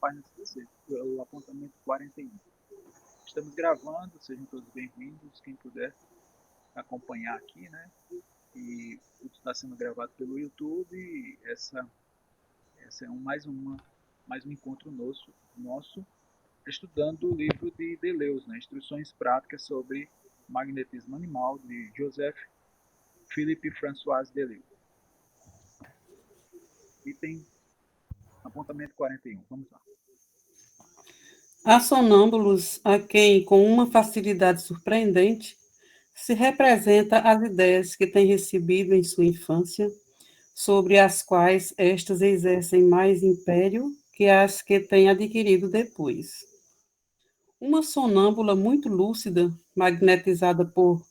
página 16, o apontamento 41. Estamos gravando, sejam todos bem-vindos, quem puder acompanhar aqui, né? E tudo está sendo gravado pelo YouTube. E essa é mais um encontro nosso estudando o livro de Deleuze, né? Instruções práticas sobre magnetismo animal, de Joseph Philippe François Deleuze. Item apontamento 41. Vamos lá. Há sonâmbulos a quem, com uma facilidade surpreendente, se representa as ideias que têm recebido em sua infância, sobre as quais estas exercem mais império que as que têm adquirido depois. Uma sonâmbula muito lúcida, magnetizada por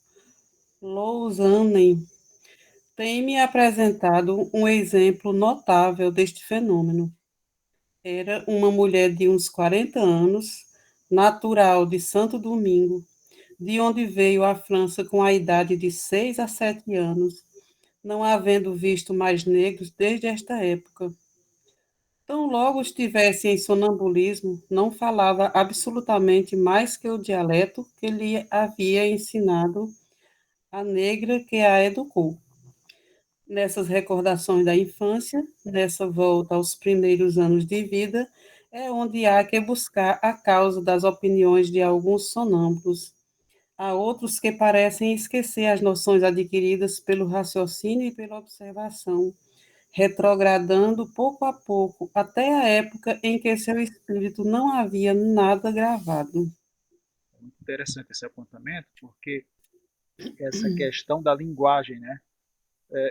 Lausanne, tem-me apresentado um exemplo notável deste fenômeno. Era uma mulher de uns 40 anos, natural de Santo Domingo, de onde veio à França com a idade de 6 a 7 anos, não havendo visto mais negros desde esta época. Tão logo estivesse em sonambulismo, não falava absolutamente mais que o dialeto que lhe havia ensinado a negra que a educou. Nessas recordações da infância, nessa volta aos primeiros anos de vida, é onde há que buscar a causa das opiniões de alguns sonâmbulos. Há outros que parecem esquecer as noções adquiridas pelo raciocínio e pela observação, retrogradando pouco a pouco até a época em que seu espírito não havia nada gravado. É muito interessante esse apontamento, porque essa questão da linguagem, né?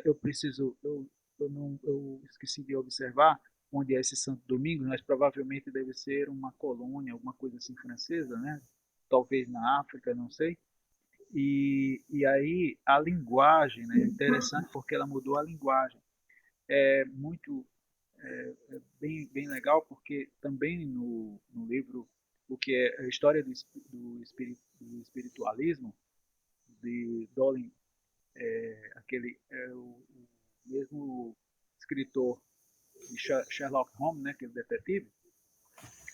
Eu esqueci de observar onde é esse Santo Domingo, mas provavelmente deve ser uma colônia, alguma coisa assim francesa, né? Talvez na África, não sei. E aí a linguagem, né? É interessante porque ela mudou a linguagem. É muito bem legal porque também no livro o que é a história do espiritualismo de Dolin, aquele o mesmo escritor de Sherlock Holmes, né, aquele detetive,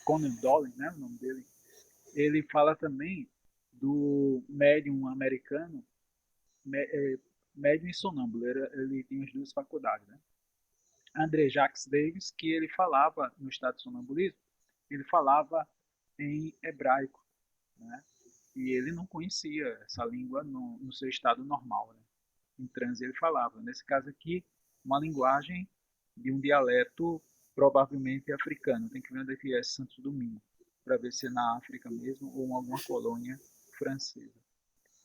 Conan Doyle, né, o nome dele, ele fala também do médium americano, médium e sonâmbulo, ele tinha as duas faculdades, né? André Jacques Davis, que ele falava no estado de sonambulismo, ele falava em hebraico, né? E ele não conhecia essa língua no seu estado normal, né? Em transe ele falava. Nesse caso aqui, uma linguagem de um dialeto provavelmente africano. Tem que ver onde é que é Santo Domingo, para ver se é na África mesmo ou em alguma colônia francesa.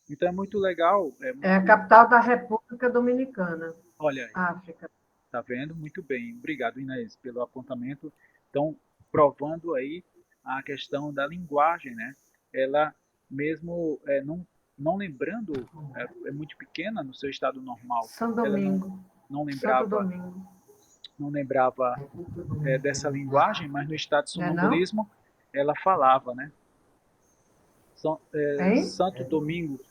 Então é muito legal, é É a muito. capital da República Dominicana, Olha aí, África. tá vendo? Muito bem. Obrigado, Inês, pelo apontamento. Então, provando aí a questão da linguagem, né? Ela mesmo não lembrando, é muito pequena no seu estado normal. São Ela Domingo. não Santo lembrava Domingo. não lembrava dessa linguagem, mas no estado de Não é não? sonambulismo ela falava, né? Hein? Santo Domingo,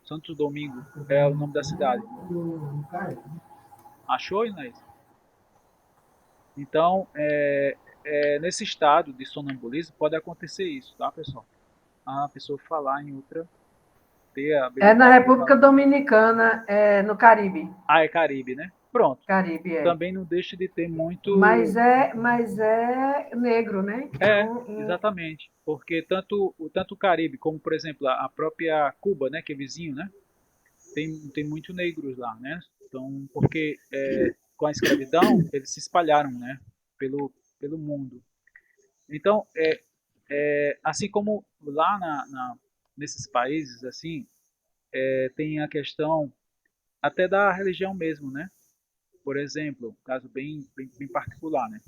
Santo Domingo é o nome da cidade. Achou, Inês? Então, nesse estado de sonambulismo pode acontecer isso, tá, pessoal? A pessoa falar em outra, ter a É na habilidade de República falar. Dominicana, no Caribe. Ah, é Caribe, né? Pronto. Caribe é. Também não deixa de ter muito. Mas é negro, né? Exatamente. Porque tanto o Caribe, como, por exemplo, a própria Cuba, né, que é vizinho, né? Tem muito negros lá, né? Então, porque com a escravidão, eles se espalharam, né? Pelo mundo. Então, assim como lá nesses países, assim, tem a questão até da religião mesmo, né? Por exemplo, um caso bem particular, né?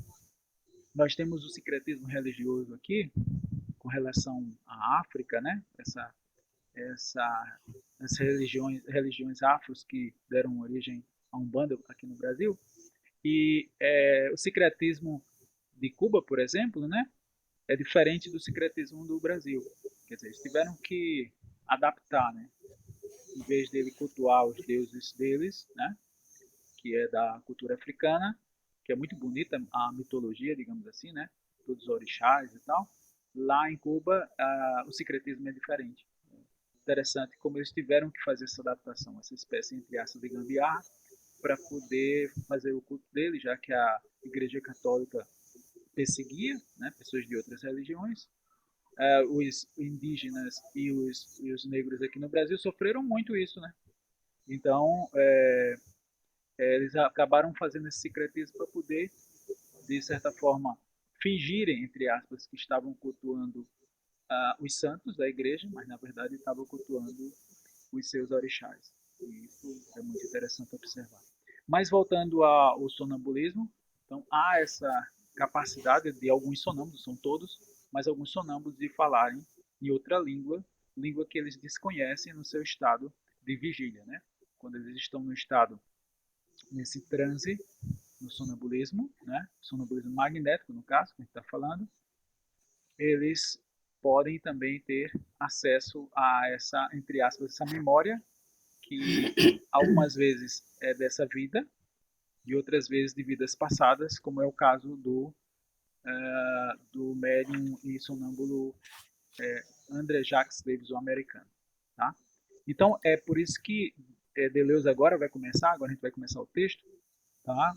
Nós temos o secretismo religioso aqui, com relação à África, né? Essa, essas religiões afros que deram origem a Umbanda aqui no Brasil. E o secretismo de Cuba, por exemplo, né? É diferente do secretismo do Brasil. Quer dizer, eles tiveram que adaptar, né? Em vez dele cultuar os deuses deles, né? Que é da cultura africana, que é muito bonita a mitologia, digamos assim, né? Todos os orixás e tal. Lá em Cuba, o secretismo é diferente. Interessante como eles tiveram que fazer essa adaptação, essa espécie, entre aspas, de gambiarra, para poder fazer o culto dele, já que a Igreja Católica perseguia, né, pessoas de outras religiões. Os indígenas e os negros aqui no Brasil sofreram muito isso, né? Então, eles acabaram fazendo esse secretismo para poder, de certa forma, fingirem, entre aspas, que estavam cultuando os santos da igreja, mas na verdade estavam cultuando os seus orixás. E isso é muito interessante observar. Mas voltando ao sonambulismo, então há essa capacidade de alguns sonâmbulos, são todos, mas alguns sonâmbulos de falarem em outra língua, língua que eles desconhecem no seu estado de vigília, né? Quando eles estão no estado, nesse transe, no sonambulismo, né? Sonambulismo magnético, no caso, que a gente está falando, eles podem também ter acesso a essa, entre aspas, essa memória que algumas vezes é dessa vida e outras vezes de vidas passadas, como é o caso do médium e sonâmbulo André Jacques Davis, o americano. Tá? Então, é por isso que Deleuze agora a gente vai começar o texto, tá?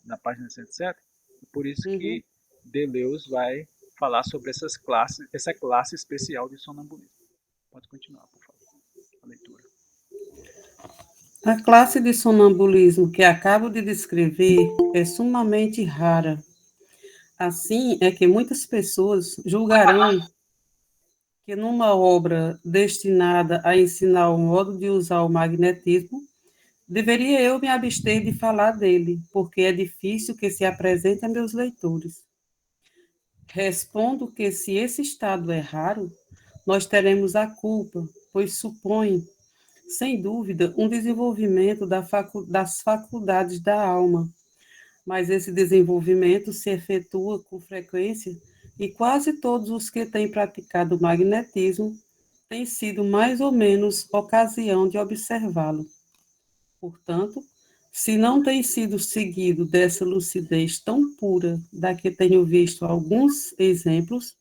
Na página 107, é por isso Uhum. que Deleuze vai falar sobre essa classe especial de sonambulismo. Pode continuar, por favor, a leitura. A classe de sonambulismo que acabo de descrever é sumamente rara. Assim é que muitas pessoas julgarão que numa obra destinada a ensinar o modo de usar o magnetismo, deveria eu me abster de falar dele, porque é difícil que se apresente a meus leitores. Respondo que se esse estado é raro, nós teremos a culpa, pois supõe, sem dúvida, um desenvolvimento das faculdades da alma, mas esse desenvolvimento se efetua com frequência e quase todos os que têm praticado magnetismo têm sido mais ou menos ocasião de observá-lo. Portanto, se não tem sido seguido dessa lucidez tão pura da que tenho visto alguns exemplos,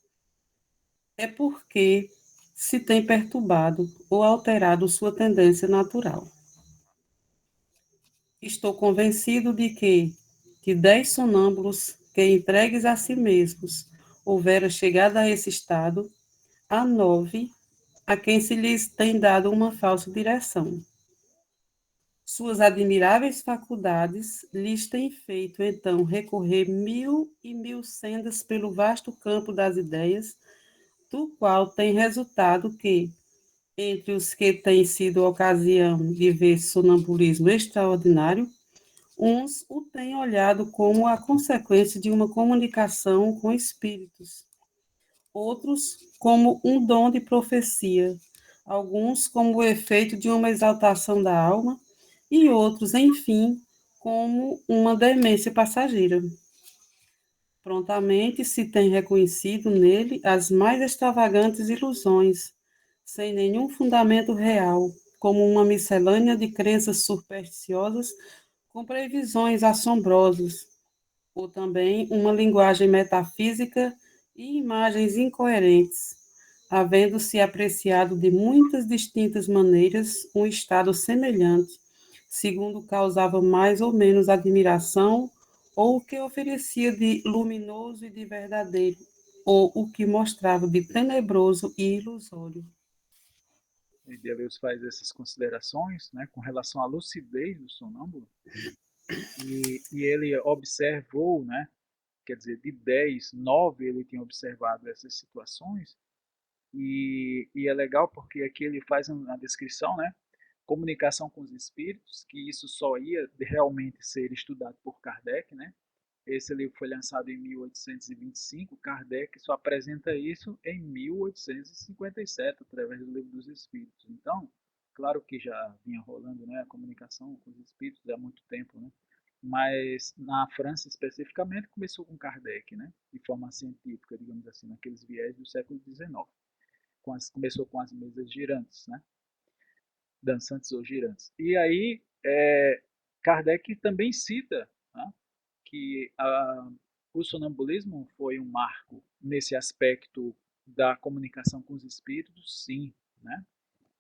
é porque se tem perturbado ou alterado sua tendência natural. Estou convencido de que, de 10 sonâmbulos que, entregues a si mesmos, houvera chegado a esse estado, há 9 a quem se lhes tem dado uma falsa direção. Suas admiráveis faculdades lhes têm feito, então, recorrer 1000 sendas pelo vasto campo das ideias, do qual tem resultado que, entre os que têm sido ocasião de ver sonambulismo extraordinário, uns o têm olhado como a consequência de uma comunicação com espíritos, outros como um dom de profecia, alguns como o efeito de uma exaltação da alma, e outros, enfim, como uma demência passageira. Prontamente se tem reconhecido nele as mais extravagantes ilusões, sem nenhum fundamento real, como uma miscelânea de crenças supersticiosas com previsões assombrosas, ou também uma linguagem metafísica e imagens incoerentes, havendo-se apreciado de muitas distintas maneiras um estado semelhante, segundo causava mais ou menos admiração, ou o que oferecia de luminoso e de verdadeiro, ou o que mostrava de tenebroso e ilusório. E Deleuze faz essas considerações, né, com relação à lucidez do sonâmbulo, e ele observou, né, quer dizer, de 10, 9 ele tinha observado essas situações, e é legal porque aqui ele faz uma descrição, né, comunicação com os espíritos, que isso só ia realmente ser estudado por Kardec, né, esse livro foi lançado em 1825, Kardec só apresenta isso em 1857, através do Livro dos Espíritos. Então, claro que já vinha rolando, né, a comunicação com os espíritos há muito tempo, né? Mas na França especificamente começou com Kardec, né, de forma científica, digamos assim, naqueles viés do século XIX. Começou com as mesas girantes, né, dançantes ou girantes. E aí Kardec também cita né, que o sonambulismo foi um marco nesse aspecto da comunicação com os espíritos, sim, né?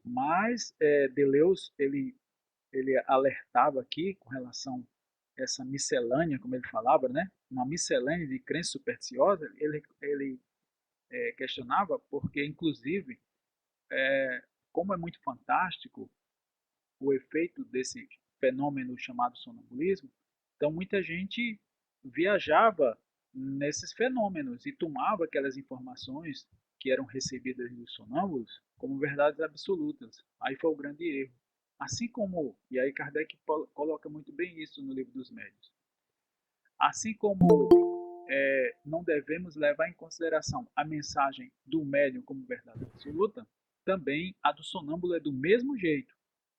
Mas Deleuze ele alertava aqui com relação a essa miscelânea, como ele falava, né? Uma miscelânea de crença supersticiosa. Ele questionava porque, inclusive, como é muito fantástico o efeito desse fenômeno chamado sonambulismo, então muita gente viajava nesses fenômenos e tomava aquelas informações que eram recebidas dos sonâmbulos como verdades absolutas. Aí foi o grande erro. Assim como, e aí Kardec coloca muito bem isso no Livro dos Médiuns, assim como não devemos levar em consideração a mensagem do médium como verdade absoluta, também a do sonâmbulo é do mesmo jeito.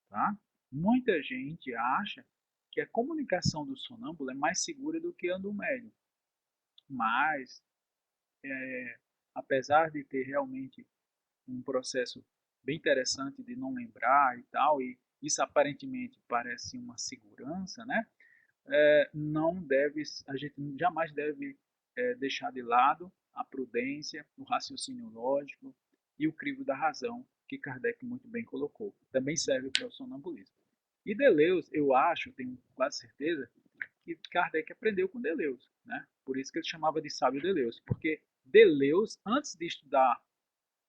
Tá? Muita gente acha que a comunicação do sonâmbulo é mais segura do que a do médium, mas apesar de ter realmente um processo bem interessante de não lembrar e tal, e isso aparentemente parece uma segurança, né? Não deve, a gente jamais deve deixar de lado a prudência, o raciocínio lógico e o crivo da razão, que Kardec muito bem colocou. Também serve para o sonambulismo. E Deleuze, eu acho, tenho quase certeza, que Kardec aprendeu com Deleuze, né? Por isso que ele chamava de sábio Deleuze, porque Deleuze, antes de estudar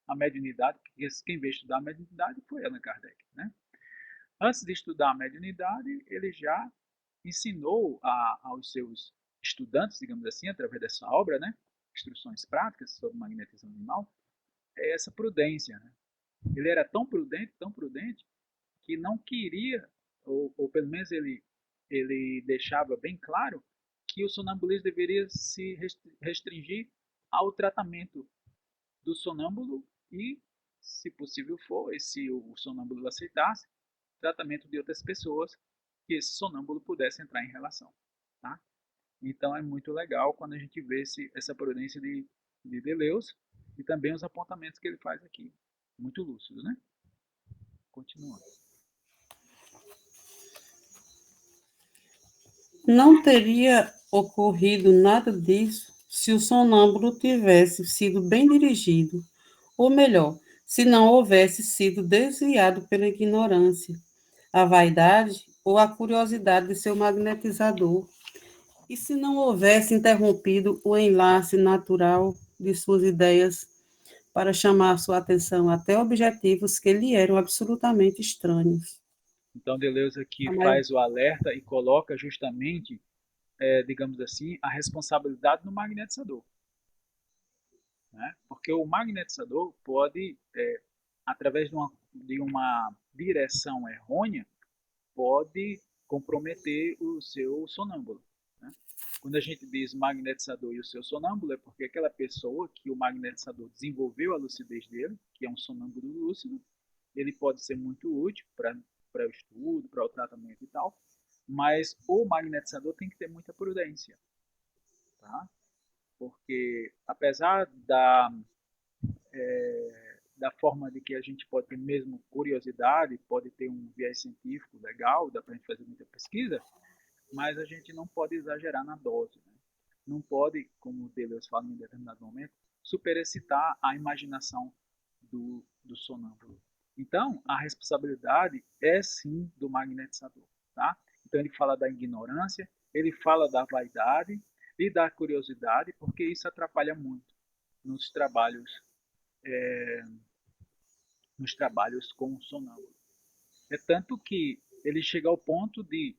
a mediunidade, porque quem veio estudar a mediunidade foi Allan Kardec, né? Antes de estudar a mediunidade, ele já ensinou aos seus estudantes, digamos assim, através dessa obra, né? Instruções práticas sobre magnetismo animal, essa prudência, né? Ele era tão prudente, que não queria, ou pelo menos ele deixava bem claro, que o sonambulismo deveria se restringir ao tratamento do sonâmbulo e, se possível for, e se o sonâmbulo aceitasse, tratamento de outras pessoas que esse sonâmbulo pudesse entrar em relação. Tá? Então é muito legal quando a gente vê essa prudência de Deleuze e também os apontamentos que ele faz aqui. Muito lúcido, né? Continuando. Não teria ocorrido nada disso se o sonâmbulo tivesse sido bem dirigido, ou melhor, se não houvesse sido desviado pela ignorância, a vaidade ou a curiosidade de seu magnetizador, e se não houvesse interrompido o enlace natural de suas ideias para chamar sua atenção até objetivos que lhe eram absolutamente estranhos. Então Deleuze aqui Mas, faz o alerta e coloca justamente, digamos assim, a responsabilidade no magnetizador. Né? Porque o magnetizador pode, através de uma direção errônea, pode comprometer o seu sonâmbulo. Né? Quando a gente diz magnetizador e o seu sonâmbulo, é porque aquela pessoa que o magnetizador desenvolveu a lucidez dele, que é um sonâmbulo lúcido, ele pode ser muito útil para o estudo, para o tratamento e tal, mas o magnetizador tem que ter muita prudência, tá? Porque apesar da forma de que a gente pode ter mesmo curiosidade, pode ter um viés científico legal, dá para a gente fazer muita pesquisa, mas a gente não pode exagerar na dose. Né? Não pode, como o Deleuze fala em determinado momento, superexcitar a imaginação do sonâmbulo. Então, a responsabilidade é sim do magnetizador. Tá? Então, ele fala da ignorância, ele fala da vaidade e da curiosidade, porque isso atrapalha muito nos trabalhos, é, nos trabalhos com o sonâmbulo. É tanto que ele chega ao ponto de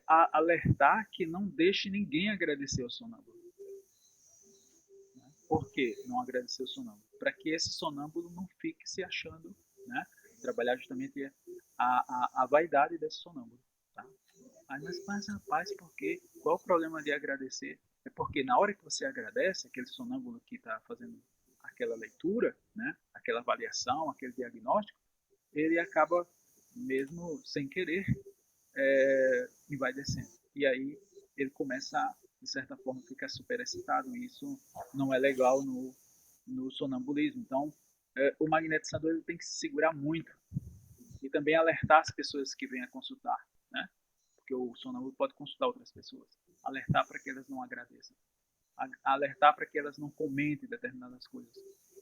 alertar que não deixe ninguém agradecer ao sonâmbulo. Né? Por que não agradecer ao sonâmbulo? Para que esse sonâmbulo não fique se achando, né? Trabalhar justamente a vaidade desse sonâmbulo. Tá? Mas rapaz, porque qual o problema de agradecer? É porque na hora que você agradece, aquele sonâmbulo que está fazendo aquela leitura, né? Aquela avaliação, aquele diagnóstico, ele acaba mesmo sem querer e vai descendo. E aí ele começa, de certa forma, a ficar super excitado. E isso não é legal no sonambulismo. Então, o magnetizador ele tem que se segurar muito e também alertar as pessoas que vêm a consultar, né? Porque o sonâmbulo pode consultar outras pessoas. alertar para que elas não agradeçam, alertar para que elas não comentem determinadas coisas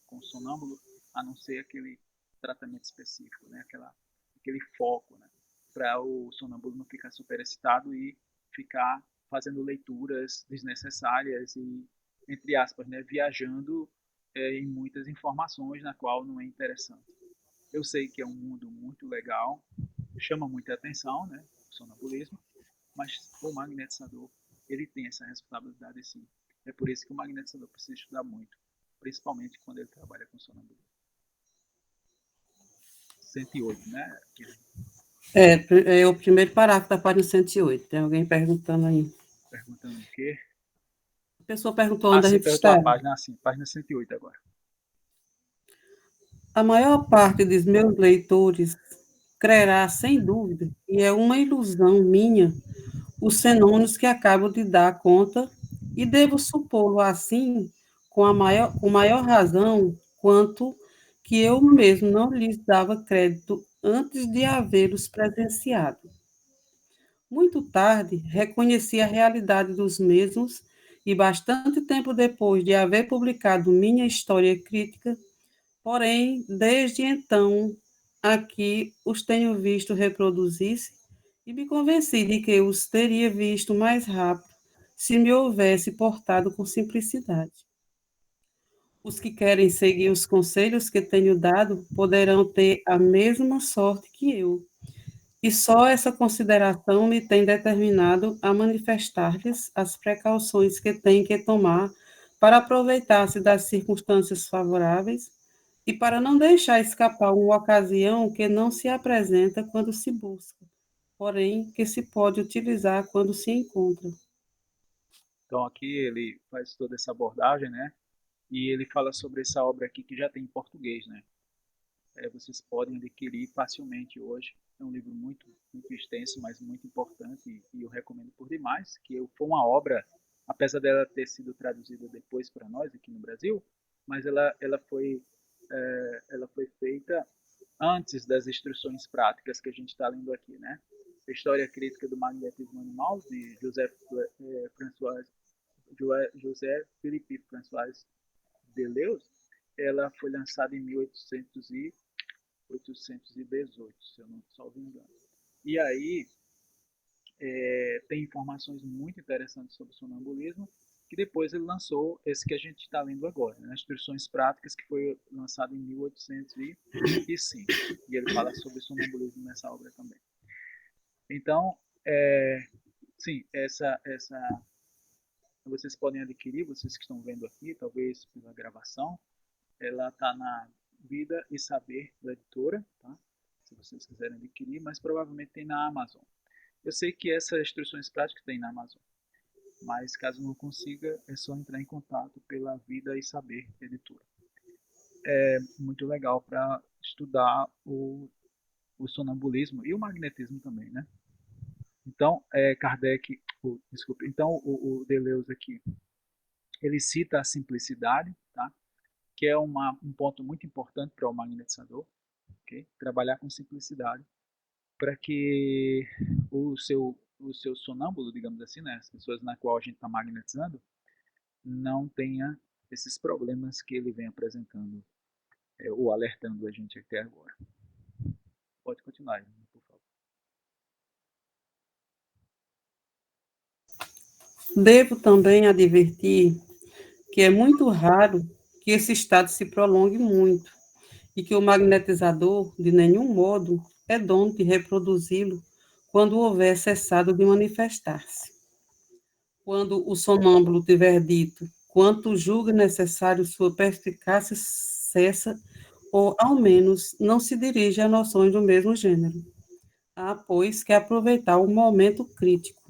com o sonâmbulo, a não ser aquele tratamento específico, né? Aquele foco, né? Para o sonâmbulo não ficar super excitado e ficar fazendo leituras desnecessárias e, entre aspas, né, viajando em muitas informações na qual não é interessante. Eu sei que é um mundo muito legal, chama muita atenção, né, o sonambulismo, mas o magnetizador, ele tem essa responsabilidade sim. É por isso que o magnetizador precisa estudar muito, principalmente quando ele trabalha com sonambulismo. 108, né? É o primeiro parágrafo da página 108. Tem alguém perguntando aí. Perguntando o quê? A pessoa perguntou onde a Sim, gente perguntou a está. página, sim, página 108 agora. A maior parte dos meus leitores crerá, sem dúvida, que é uma ilusão minha os fenômenos que acabo de dar conta, e devo supô-lo assim com maior razão, quanto que eu mesmo não lhes dava crédito antes de havê-los presenciado. Muito tarde, reconheci a realidade dos mesmos, e bastante tempo depois de haver publicado minha história crítica, porém, desde então, aqui os tenho visto reproduzir-se e me convenci de que os teria visto mais rápido se me houvesse portado com simplicidade. Os que querem seguir os conselhos que tenho dado poderão ter a mesma sorte que eu, e só essa consideração me tem determinado a manifestar-lhes as precauções que têm que tomar para aproveitar-se das circunstâncias favoráveis e para não deixar escapar uma ocasião que não se apresenta quando se busca, porém que se pode utilizar quando se encontra. Então aqui ele faz toda essa abordagem, né? E ele fala sobre essa obra aqui que já tem em português, né? Vocês podem adquirir facilmente hoje. É um livro muito extenso, mas muito importante e eu recomendo por demais, que foi uma obra, apesar dela ter sido traduzida depois para nós aqui no Brasil, mas ela foi feita antes das instruções práticas que a gente está lendo aqui, né? A História Crítica do Magnetismo Animal, de José Philippe François Deleuze, ela foi lançada em 1818, se eu não salvo engano. E aí tem informações muito interessantes sobre o sonambulismo, que depois ele lançou esse que a gente está lendo agora, né? Instruções Práticas, que foi lançado em 1805. E ele fala sobre sonambulismo nessa obra também. Então, sim, vocês podem adquirir, vocês que estão vendo aqui, talvez pela gravação, ela está na Vida e Saber da editora, tá? Se vocês quiserem adquirir, mas provavelmente tem na Amazon. Eu sei que essas instruções práticas tem na Amazon, mas caso não consiga, é só entrar em contato pela Vida e Saber editora. É muito legal para estudar o sonambulismo e o magnetismo também, né? Então, desculpe, então o Deleuze aqui, ele cita a simplicidade, tá? Que é um ponto muito importante para o magnetizador, okay? Trabalhar com simplicidade para que o seu sonâmbulo, digamos assim, né, as pessoas na qual a gente está magnetizando, não tenha esses problemas que ele vem apresentando ou alertando a gente até agora. Pode continuar, por favor. Devo também advertir que é muito raro que esse estado se prolongue muito e que o magnetizador, de nenhum modo, é dono de reproduzi-lo quando houver cessado de manifestar-se. Quando o sonâmbulo tiver dito quanto julga necessário sua perspicácia, cessa, ou ao menos não se dirige a noções do mesmo gênero. Há, pois, que aproveitar o momento crítico.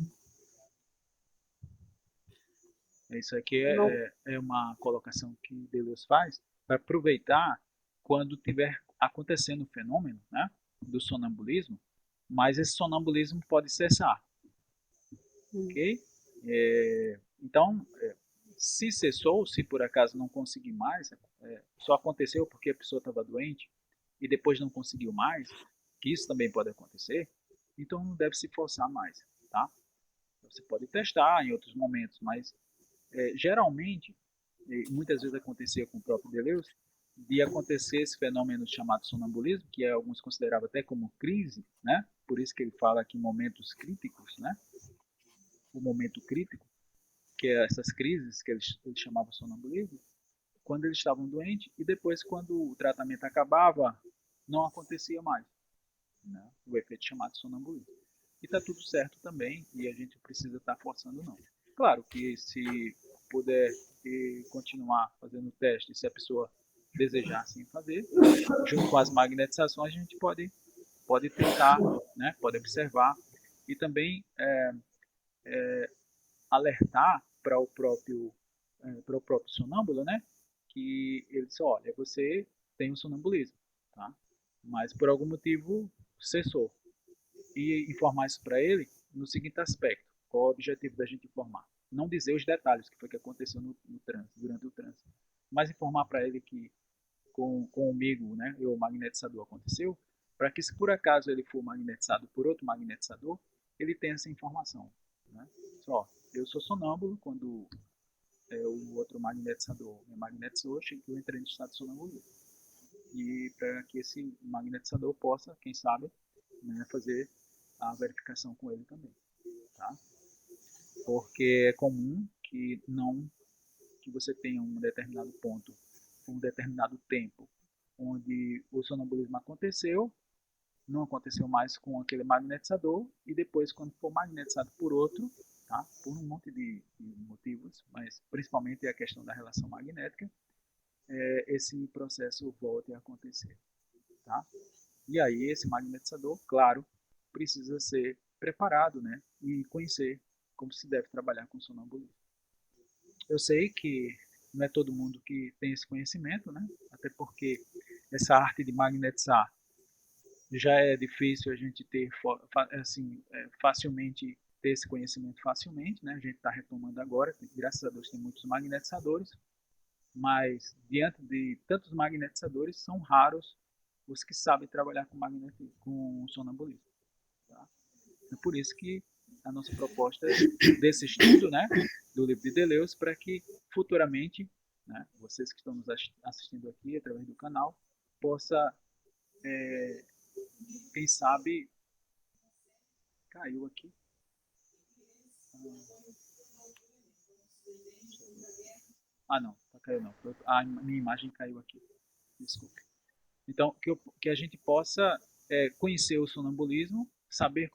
Isso aqui Não, é uma colocação que Deleuze faz para aproveitar quando tiver acontecendo o fenômeno, né, do sonambulismo, mas esse sonambulismo pode cessar, ok? Então, se cessou, se por acaso não conseguir mais, só aconteceu porque a pessoa estava doente e depois não conseguiu mais, que isso também pode acontecer, então não deve se forçar mais, tá? Você pode testar em outros momentos, mas geralmente, muitas vezes acontecia com o próprio Deleuze, de acontecer esse fenômeno chamado sonambulismo, que alguns consideravam até como crise, né? Por isso que ele fala aqui momentos críticos, né? O momento crítico, que é essas crises que ele chamava sonambulismo, quando eles estavam doentes e depois quando o tratamento acabava, não acontecia mais, né? O efeito chamado sonambulismo. E está tudo certo também e a gente precisa estar forçando não. Claro que se puder continuar fazendo o teste, se a pessoa desejar assim fazer, junto com as magnetizações a gente pode tentar, né? Pode observar e também alertar para o próprio sonâmbulo, né? Que ele diz, olha, você tem um sonambulismo, tá? Mas por algum motivo cessou. E informar isso para ele no seguinte aspecto: qual é o objetivo da gente informar? Não dizer os detalhes que foi que aconteceu no trânsito, durante o trânsito, mas informar para ele que comigo, né, o magnetizador aconteceu, para que se por acaso ele for magnetizado por outro magnetizador, ele tenha essa informação, né? Só, eu sou sonâmbulo quando o outro magnetizador me magnetizou, eu entrei no estado de sonambulismo. E para que esse magnetizador possa, quem sabe, né, fazer a verificação com ele também, tá? Porque é comum que você tenha um determinado ponto, um determinado tempo, onde o sonambulismo aconteceu, não aconteceu mais com aquele magnetizador e depois quando for magnetizado por outro, tá? Por um monte de motivos, mas principalmente a questão da relação magnética, esse processo volte a acontecer, tá? E aí esse magnetizador, claro, precisa ser preparado, né? E conhecer como se deve trabalhar com sonambulismo. Eu sei que não é todo mundo que tem esse conhecimento, né? Até porque essa arte de magnetizar já é difícil a gente ter assim, facilmente ter esse conhecimento facilmente, né? A gente está retomando agora, graças a Deus tem muitos magnetizadores, mas diante de tantos magnetizadores são raros os que sabem trabalhar com sonambulismo. Tá? É por isso que a nossa proposta desse estudo, né, do livro de Deleuze, para que futuramente, né, vocês que estão nos assistindo aqui através do canal, possa, quem sabe, caiu aqui. Não, caiu não. A minha imagem caiu aqui. Desculpe. Então, que a gente possa conhecer o sonambulismo, saber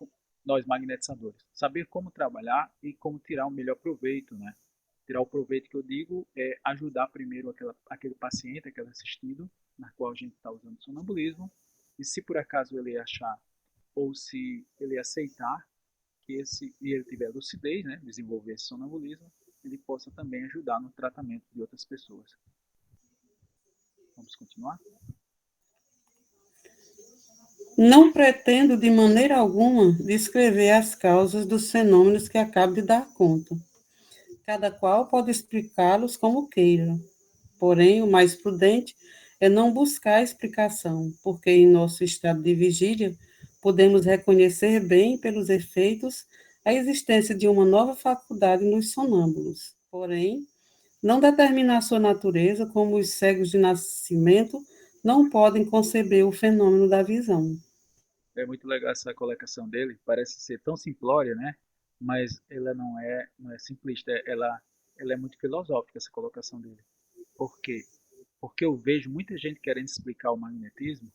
nós magnetizadores, saber como trabalhar e como tirar o melhor proveito, né? Tirar o proveito que eu digo é ajudar primeiro aquele paciente, aquele assistido, na qual a gente está usando sonambulismo, e se por acaso ele achar ou se ele aceitar e ele tiver lucidez, né, desenvolver esse sonambulismo, ele possa também ajudar no tratamento de outras pessoas. Vamos continuar? Não pretendo de maneira alguma descrever as causas dos fenômenos que acabo de dar conta. Cada qual pode explicá-los como queira. Porém, o mais prudente é não buscar explicação, porque em nosso estado de vigília podemos reconhecer bem pelos efeitos a existência de uma nova faculdade nos sonâmbulos. Porém, não determinar sua natureza, como os cegos de nascimento não podem conceber o fenômeno da visão. É muito legal essa colocação dele, parece ser tão simplória, né? Mas ela não é simplista, ela é muito filosófica essa colocação dele. Por quê? Porque eu vejo muita gente querendo explicar o magnetismo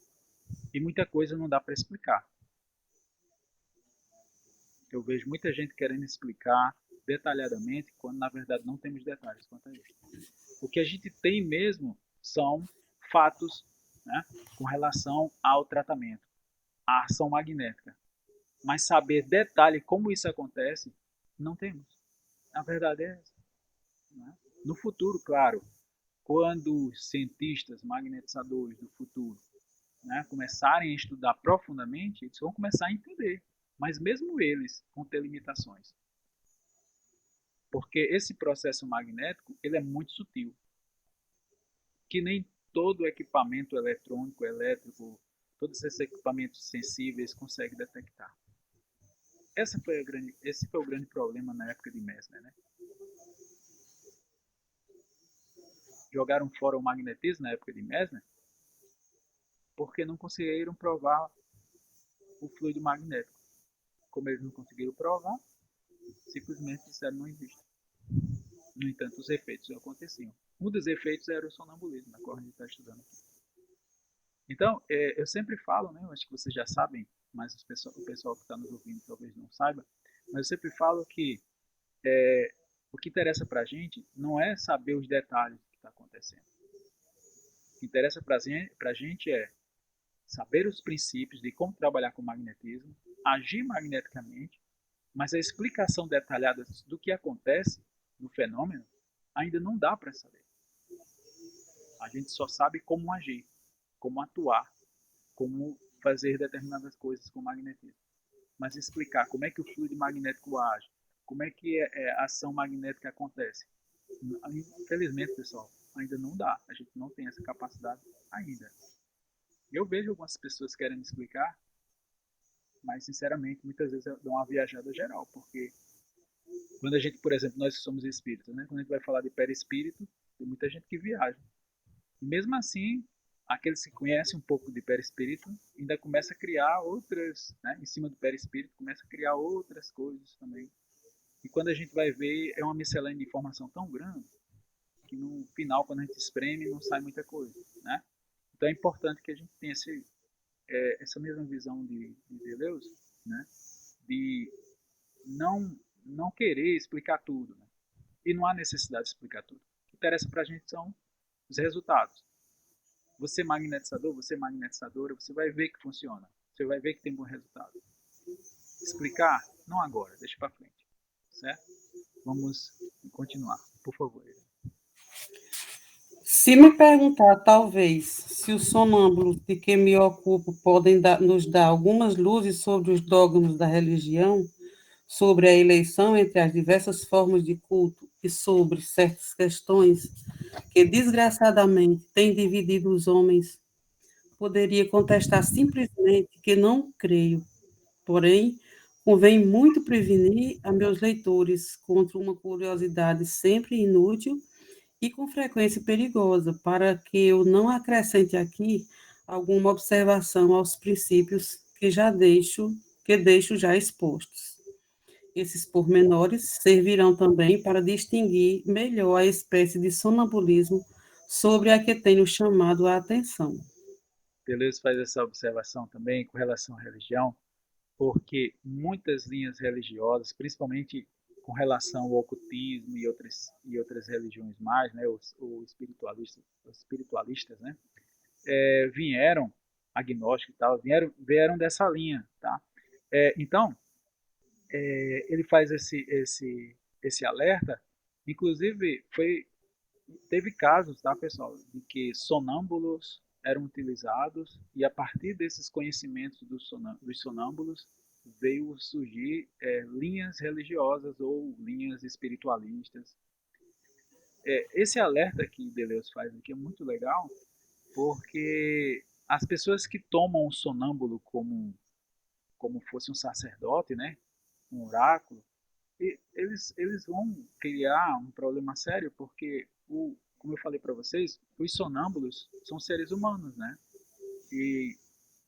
e muita coisa não dá para explicar. Eu vejo muita gente querendo explicar detalhadamente quando na verdade não temos detalhes quanto a isso. O que a gente tem mesmo são fatos, né, com relação ao tratamento, à ação magnética. Mas saber detalhe como isso acontece, não temos. A verdade é essa. Né? No futuro, claro, quando os cientistas magnetizadores do futuro, né, começarem a estudar profundamente, eles vão começar a entender. Mas mesmo eles vão ter limitações. Porque esse processo magnético ele é muito sutil. Que nem todo equipamento eletrônico, elétrico, todos esses equipamentos sensíveis consegue detectar. esse foi o grande problema na época de Mesmer, né? Jogaram fora o magnetismo na época de Mesmer porque não conseguiram provar o fluido magnético. Como eles não conseguiram provar, simplesmente disseram não existe. No entanto, os efeitos aconteciam. Um dos efeitos era o sonambulismo, na qual a gente está estudando aqui. Então, eu sempre falo, né, eu acho que vocês já sabem, mas o pessoal que está nos ouvindo talvez não saiba, mas eu sempre falo que o que interessa para a gente não é saber os detalhes do que está acontecendo. O que interessa para a gente é saber os princípios de como trabalhar com magnetismo, agir magneticamente, mas a explicação detalhada do que acontece no fenômeno ainda não dá para saber. A gente só sabe como agir, como atuar, como fazer determinadas coisas com o magnetismo. Mas explicar como é que o fluido magnético age, como é que a ação magnética acontece. Infelizmente, pessoal, ainda não dá. A gente não tem essa capacidade ainda. Eu vejo algumas pessoas querendo explicar, mas sinceramente, muitas vezes eu dou uma viajada geral, porque quando a gente, por exemplo, nós somos espíritos, né? Quando a gente vai falar de perispírito, tem muita gente que viaja. E mesmo assim, aqueles que conhecem um pouco de perispírito ainda começa a criar outras, né? Em cima do perispírito, começa a criar outras coisas também. E quando a gente vai ver, é uma miscelânea de informação tão grande que no final, quando a gente espreme, não sai muita coisa, né? Então é importante que a gente tenha essa mesma visão de Deus, né? De não querer explicar tudo, né? E não há necessidade de explicar tudo. O que interessa para a gente são os resultados. Você magnetizador, você magnetizadora, você vai ver que funciona. Você vai ver que tem bom resultado. Explicar? Não agora, deixa para frente. Certo? Vamos continuar, por favor. Se me perguntar, talvez, se os sonâmbulos de que me ocupo podem nos dar algumas luzes sobre os dogmas da religião, sobre a eleição entre as diversas formas de culto e sobre certas questões que, desgraçadamente, têm dividido os homens, poderia contestar simplesmente que não creio. Porém, convém muito prevenir a meus leitores contra uma curiosidade sempre inútil e com frequência perigosa, para que eu não acrescente aqui alguma observação aos princípios que deixo já expostos. Esses pormenores servirão também para distinguir melhor a espécie de sonambulismo sobre a que tenho chamado a atenção. Deleuze faz essa observação também com relação à religião, porque muitas linhas religiosas, principalmente com relação ao ocultismo e outras religiões mais, né, os espiritualistas, né, vieram, agnósticos e tal, vieram dessa linha, tá? Então, ele faz esse alerta, inclusive teve casos, tá, pessoal, de que sonâmbulos eram utilizados e a partir desses conhecimentos dos sonâmbulos veio surgir linhas religiosas ou linhas espiritualistas. Esse alerta que Deleuze faz aqui é muito legal, porque as pessoas que tomam o sonâmbulo como fosse um sacerdote, né, um oráculo, eles vão criar um problema sério, porque, como eu falei para vocês, os sonâmbulos são seres humanos, né? E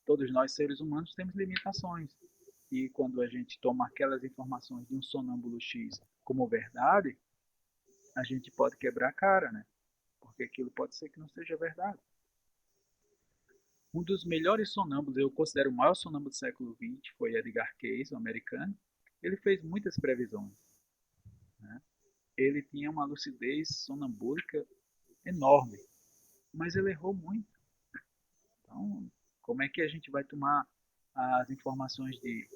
todos nós, seres humanos, temos limitações. E quando a gente toma aquelas informações de um sonâmbulo X como verdade, a gente pode quebrar a cara, né? Porque aquilo pode ser que não seja verdade. Um dos melhores sonâmbulos, eu considero o maior sonâmbulo do século XX, foi Edgar Cayce, um americano. Ele fez muitas previsões, né? Ele tinha uma lucidez sonambúlica enorme, mas ele errou muito. Então, como é que a gente vai tomar as informações de...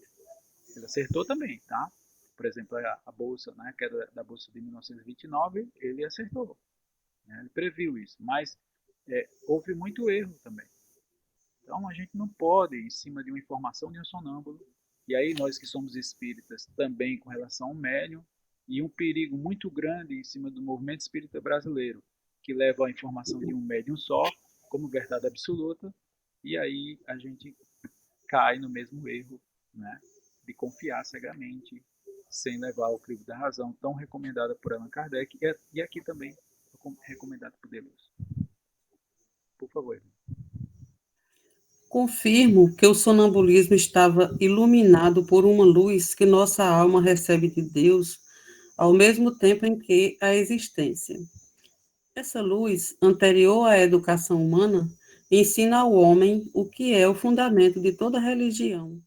Ele acertou também, tá? Por exemplo, a bolsa, né, a queda da bolsa de 1929, ele acertou, né? Ele previu isso, mas houve muito erro também. Então, a gente não pode, em cima de uma informação de um sonâmbulo, e aí nós que somos espíritas também com relação ao médium, e um perigo muito grande em cima do movimento espírita brasileiro, que leva a informação de um médium só como verdade absoluta, e aí a gente cai no mesmo erro, né, de confiar cegamente, sem levar ao crivo da razão, tão recomendada por Allan Kardec e aqui também recomendada por Deleuze. Por favor. Confirmo que o sonambulismo estava iluminado por uma luz que nossa alma recebe de Deus, ao mesmo tempo em que a existência. Essa luz, anterior à educação humana, ensina ao homem o que é o fundamento de toda religião,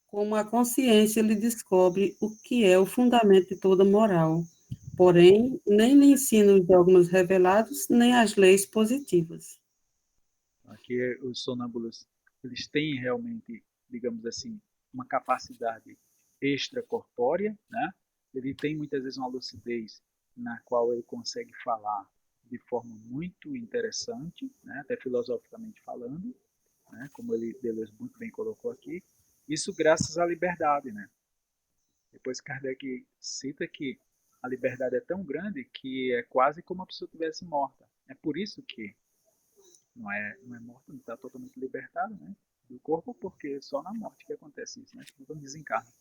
como a consciência lhe descobre o que é o fundamento de toda moral. Porém, nem lhe ensina os dogmas revelados, nem as leis positivas. Aqui os sonâmbulos, eles têm realmente, digamos assim, uma capacidade extracorpórea, né? Ele tem muitas vezes uma lucidez na qual ele consegue falar de forma muito interessante, né? Até filosoficamente falando, né? Como Deleuze muito bem colocou aqui. Isso graças à liberdade, né? Depois Kardec cita que a liberdade é tão grande que é quase como a pessoa estivesse morta. É por isso que não é morto, não está totalmente libertado, né, do corpo, porque só na morte que acontece isso, né, quando desencarna.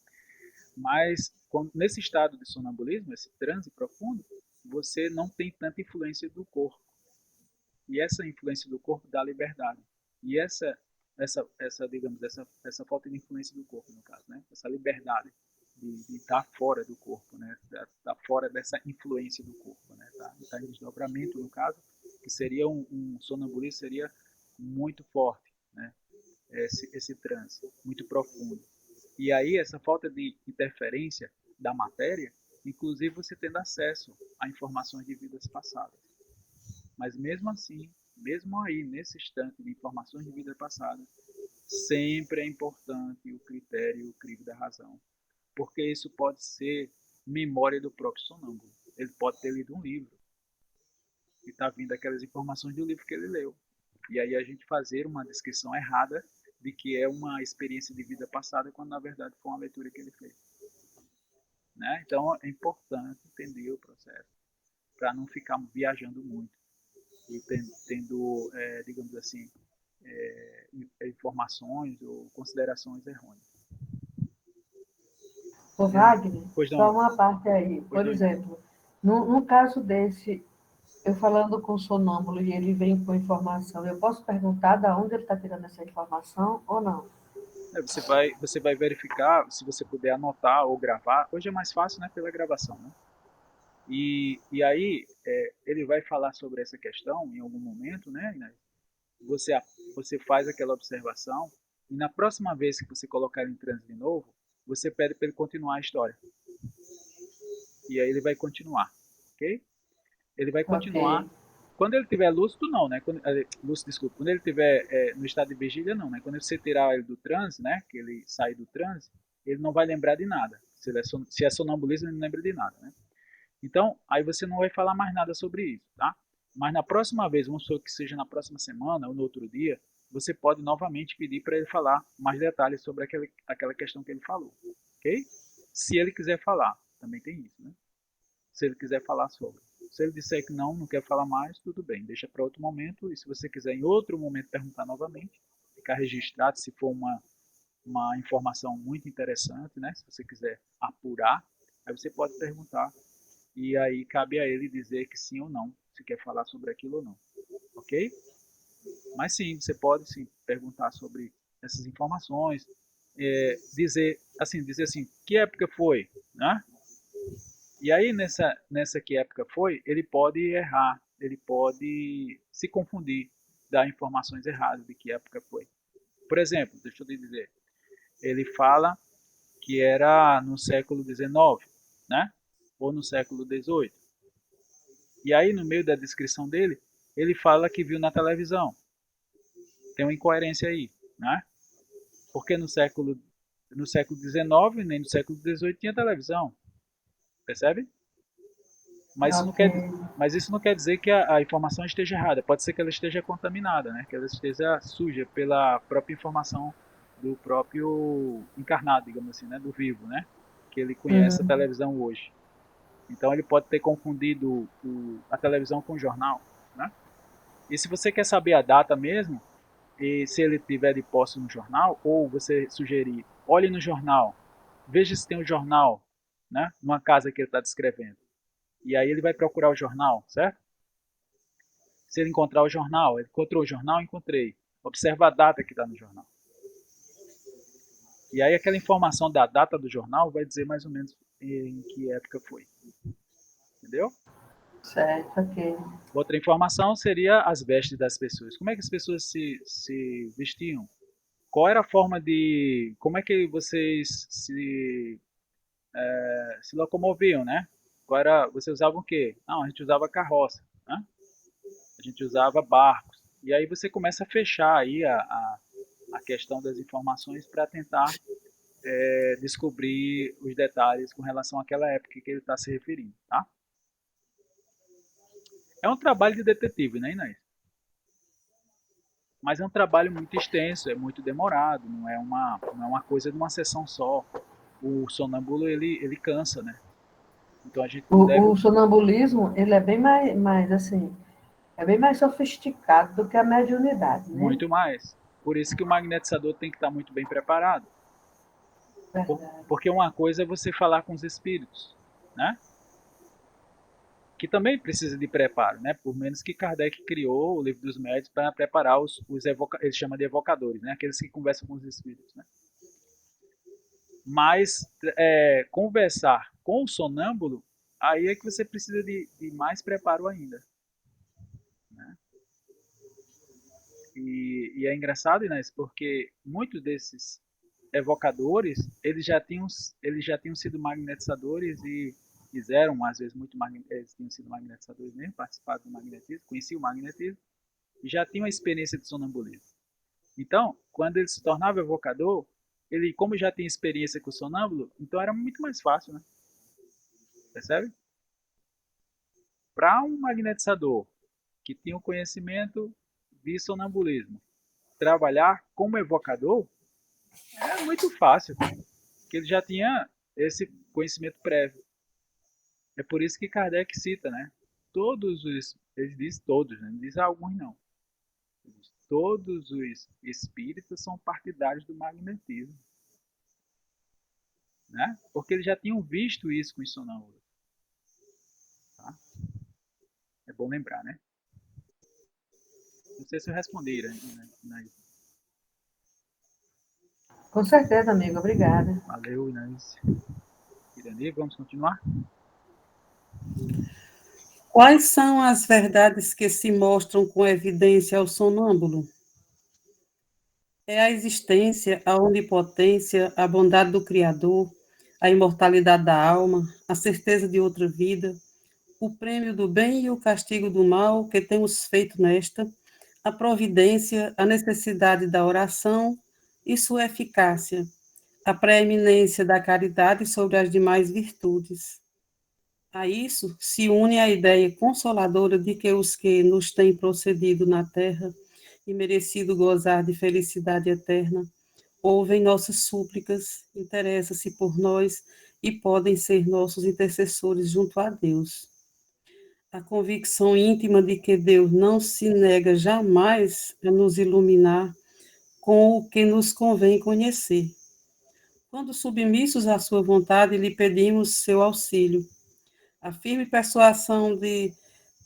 Mas nesse estado de sonambulismo, esse transe profundo, você não tem tanta influência do corpo. E essa influência do corpo dá liberdade. E digamos, essa falta de influência do corpo, no caso, né, essa liberdade de estar fora do corpo, né, estar fora dessa influência do corpo, né, tá em desdobramento, no caso, que seria um sonambulismo, seria muito forte, né, esse transe, muito profundo. E aí essa falta de interferência da matéria, inclusive você tendo acesso a informações de vidas passadas. Mas mesmo assim, mesmo aí, nesse instante de informações de vida passada, sempre é importante o critério e o crivo da razão. Porque isso pode ser memória do próprio sonâmbulo. Ele pode ter lido um livro e está vindo aquelas informações do livro que ele leu. E aí a gente fazer uma descrição errada de que é uma experiência de vida passada, quando na verdade foi uma leitura que ele fez. Né? Então é importante entender o processo, para não ficar viajando muito e tendo digamos assim, informações ou considerações errôneas. Ô, Wagner, Pois só não. uma parte aí. Por exemplo, no caso desse, eu falando com o sonâmbulo e ele vem com informação, eu posso perguntar de onde ele está tirando essa informação ou não? Você vai verificar, se você puder anotar ou gravar. Hoje é mais fácil, né, pela gravação, né? E aí ele vai falar sobre essa questão em algum momento, né? Você faz aquela observação e na próxima vez que você colocar ele em transe de novo, você pede para ele continuar a história. E aí ele vai continuar, ok? Ele vai continuar. Ok. Quando ele tiver lúcido, não, né? Desculpa. Quando ele tiver no estado de vigília, não, né? Quando você tirar ele do transe, né? Que ele sai do transe, ele não vai lembrar de nada. Se é sonambulismo, ele não lembra de nada, né? Então, aí você não vai falar mais nada sobre isso, tá? Mas na próxima vez, vamos supor que seja na próxima semana ou no outro dia, você pode novamente pedir para ele falar mais detalhes sobre aquela questão que ele falou, ok? Se ele quiser falar, também tem isso, né? Se ele quiser falar sobre. Se ele disser que não quer falar mais, tudo bem, deixa para outro momento. E se você quiser em outro momento perguntar novamente, ficar registrado se for uma informação muito interessante, né? Se você quiser apurar, aí você pode perguntar e aí cabe a ele dizer que sim ou não, se quer falar sobre aquilo ou não, ok? Mas sim, você pode sim perguntar sobre essas informações, dizer assim, que época foi, né? E aí nessa que época foi, ele pode errar, ele pode se confundir, dar informações erradas de que época foi. Por exemplo, deixa eu te dizer, ele fala que era no século XIX, né? Ou no século XVIII. E aí, no meio da descrição dele, ele fala que viu na televisão. Tem uma incoerência aí, né? Porque no século XIX, nem no século XVIII tinha televisão. Percebe? Mas isso não Ok. quer, mas isso não quer dizer que a informação esteja errada. Pode ser que ela esteja contaminada, né? Que ela esteja suja pela própria informação do próprio encarnado, digamos assim, né? Do vivo, né? Que ele conhece a Uhum. televisão hoje. Então ele pode ter confundido a televisão com o jornal, né? E se você quer saber a data mesmo, e se ele tiver de posse no jornal, ou você sugerir, olhe no jornal, veja se tem um jornal, né, numa casa que ele está descrevendo. E aí ele vai procurar o jornal, certo? Se ele encontrar o jornal, ele encontrou o jornal, encontrei. Observa a data que está no jornal. E aí aquela informação da data do jornal vai dizer mais ou menos em que época foi. Entendeu? Certo, ok. Outra informação seria as vestes das pessoas. Como é que as pessoas se vestiam? Qual era a forma de... Como é que vocês se locomoviam, né? Você usava o quê? Não, a gente usava carroça, né? A gente usava barcos. E aí você começa a fechar aí a questão das informações para tentar descobrir os detalhes com relação àquela época que ele está se referindo, tá? É um trabalho de detetive, né, Inês? Mas é um trabalho muito extenso, é muito demorado, não é uma coisa de uma sessão só. O sonâmbulo, ele cansa, né? Então a gente não deve O sonambulismo, ele é bem mais assim, é bem mais sofisticado do que a mediunidade, né? muito mais. Por isso que o magnetizador tem que estar muito bem preparado. Verdade. Porque uma coisa é você falar com os espíritos, né? Que também precisa de preparo, né? Por menos que Kardec criou o livro dos médios para preparar ele chama de evocadores, né? Aqueles que conversam com os espíritos, né? Mas conversar com o sonâmbulo, aí é que você precisa de mais preparo ainda, né? E é engraçado, Inês, porque muitos desses evocadores, eles já tinham sido magnetizadores e fizeram, às vezes, eles tinham sido magnetizadores mesmo, participaram do magnetismo, conheciam o magnetismo, e já tinham a experiência de sonambulismo. Então, quando ele se tornava evocador, ele, como já tinha experiência com o sonâmbulo, então era muito mais fácil, né? Percebe? Para um magnetizador que tinha o conhecimento de sonambulismo, trabalhar como evocador é muito fácil, porque ele já tinha esse conhecimento prévio. É por isso que Kardec cita, né? Ele diz todos, né? Não diz alguns não. Ele diz, todos os espíritas são partidários do magnetismo, né? Porque eles já tinham visto isso com os sonâmbulos, tá? É bom lembrar, né? Não sei se eu respondi, né? Com certeza, amigo, obrigada. Valeu, Inês. Irani, vamos continuar? Quais são as verdades que se mostram com evidência ao sonâmbulo? É a existência, a onipotência, a bondade do Criador, a imortalidade da alma, a certeza de outra vida, o prêmio do bem e o castigo do mal que temos feito nesta, a providência, a necessidade da oração e sua eficácia, a preeminência da caridade sobre as demais virtudes. A isso se une a ideia consoladora de que os que nos têm procedido na terra e merecido gozar de felicidade eterna, ouvem nossas súplicas, interessam-se por nós e podem ser nossos intercessores junto a Deus. A convicção íntima de que Deus não se nega jamais a nos iluminar com o que nos convém conhecer. Quando submissos à sua vontade, lhe pedimos seu auxílio. A firme persuasão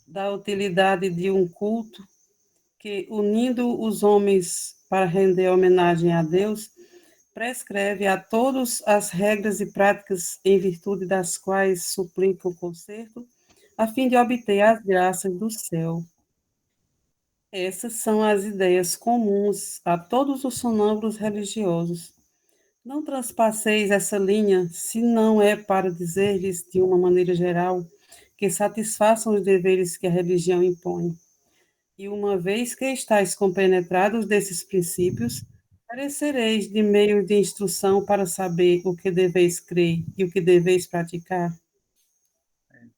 da utilidade de um culto que, unindo os homens para render homenagem a Deus, prescreve a todos as regras e práticas em virtude das quais suplica o conserto, a fim de obter as graças do céu. Essas são as ideias comuns a todos os sonâmbulos religiosos. Não transpasseis essa linha se não é para dizer-lhes, de uma maneira geral, que satisfaçam os deveres que a religião impõe. E uma vez que estáis compenetrados desses princípios, carecereis de meios de instrução para saber o que deveis crer e o que deveis praticar.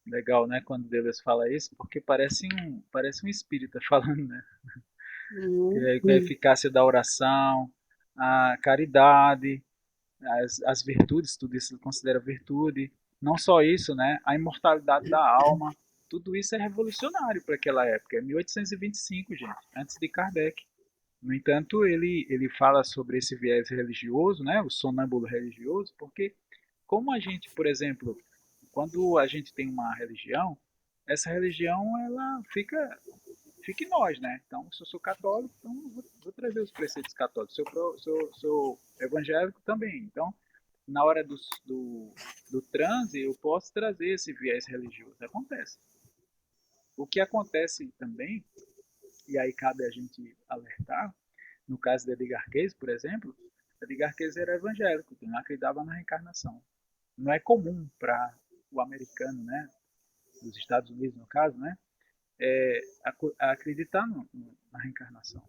Legal, né? Quando Deus fala isso, porque parece um espírita falando, né? Que a eficácia da oração, a caridade, as virtudes, tudo isso considera virtude. Não só isso, né? A imortalidade da alma, tudo isso é revolucionário para aquela época. É 1825, gente, antes de Kardec. No entanto, ele fala sobre esse viés religioso, né? O sonâmbulo religioso, porque como a gente, por exemplo, quando a gente tem uma religião, essa religião ela fica em nós, né? Então, se eu sou católico, então vou trazer os preceitos católicos. Se eu sou evangélico também. Então, na hora do transe, eu posso trazer esse viés religioso. Acontece. O que acontece também, e aí cabe a gente alertar, no caso de Edgar Cayce, por exemplo, Edgar Cayce era evangélico, ele não acreditava na reencarnação. Não é comum para o americano, né, dos Estados Unidos no caso, né, acreditar na reencarnação.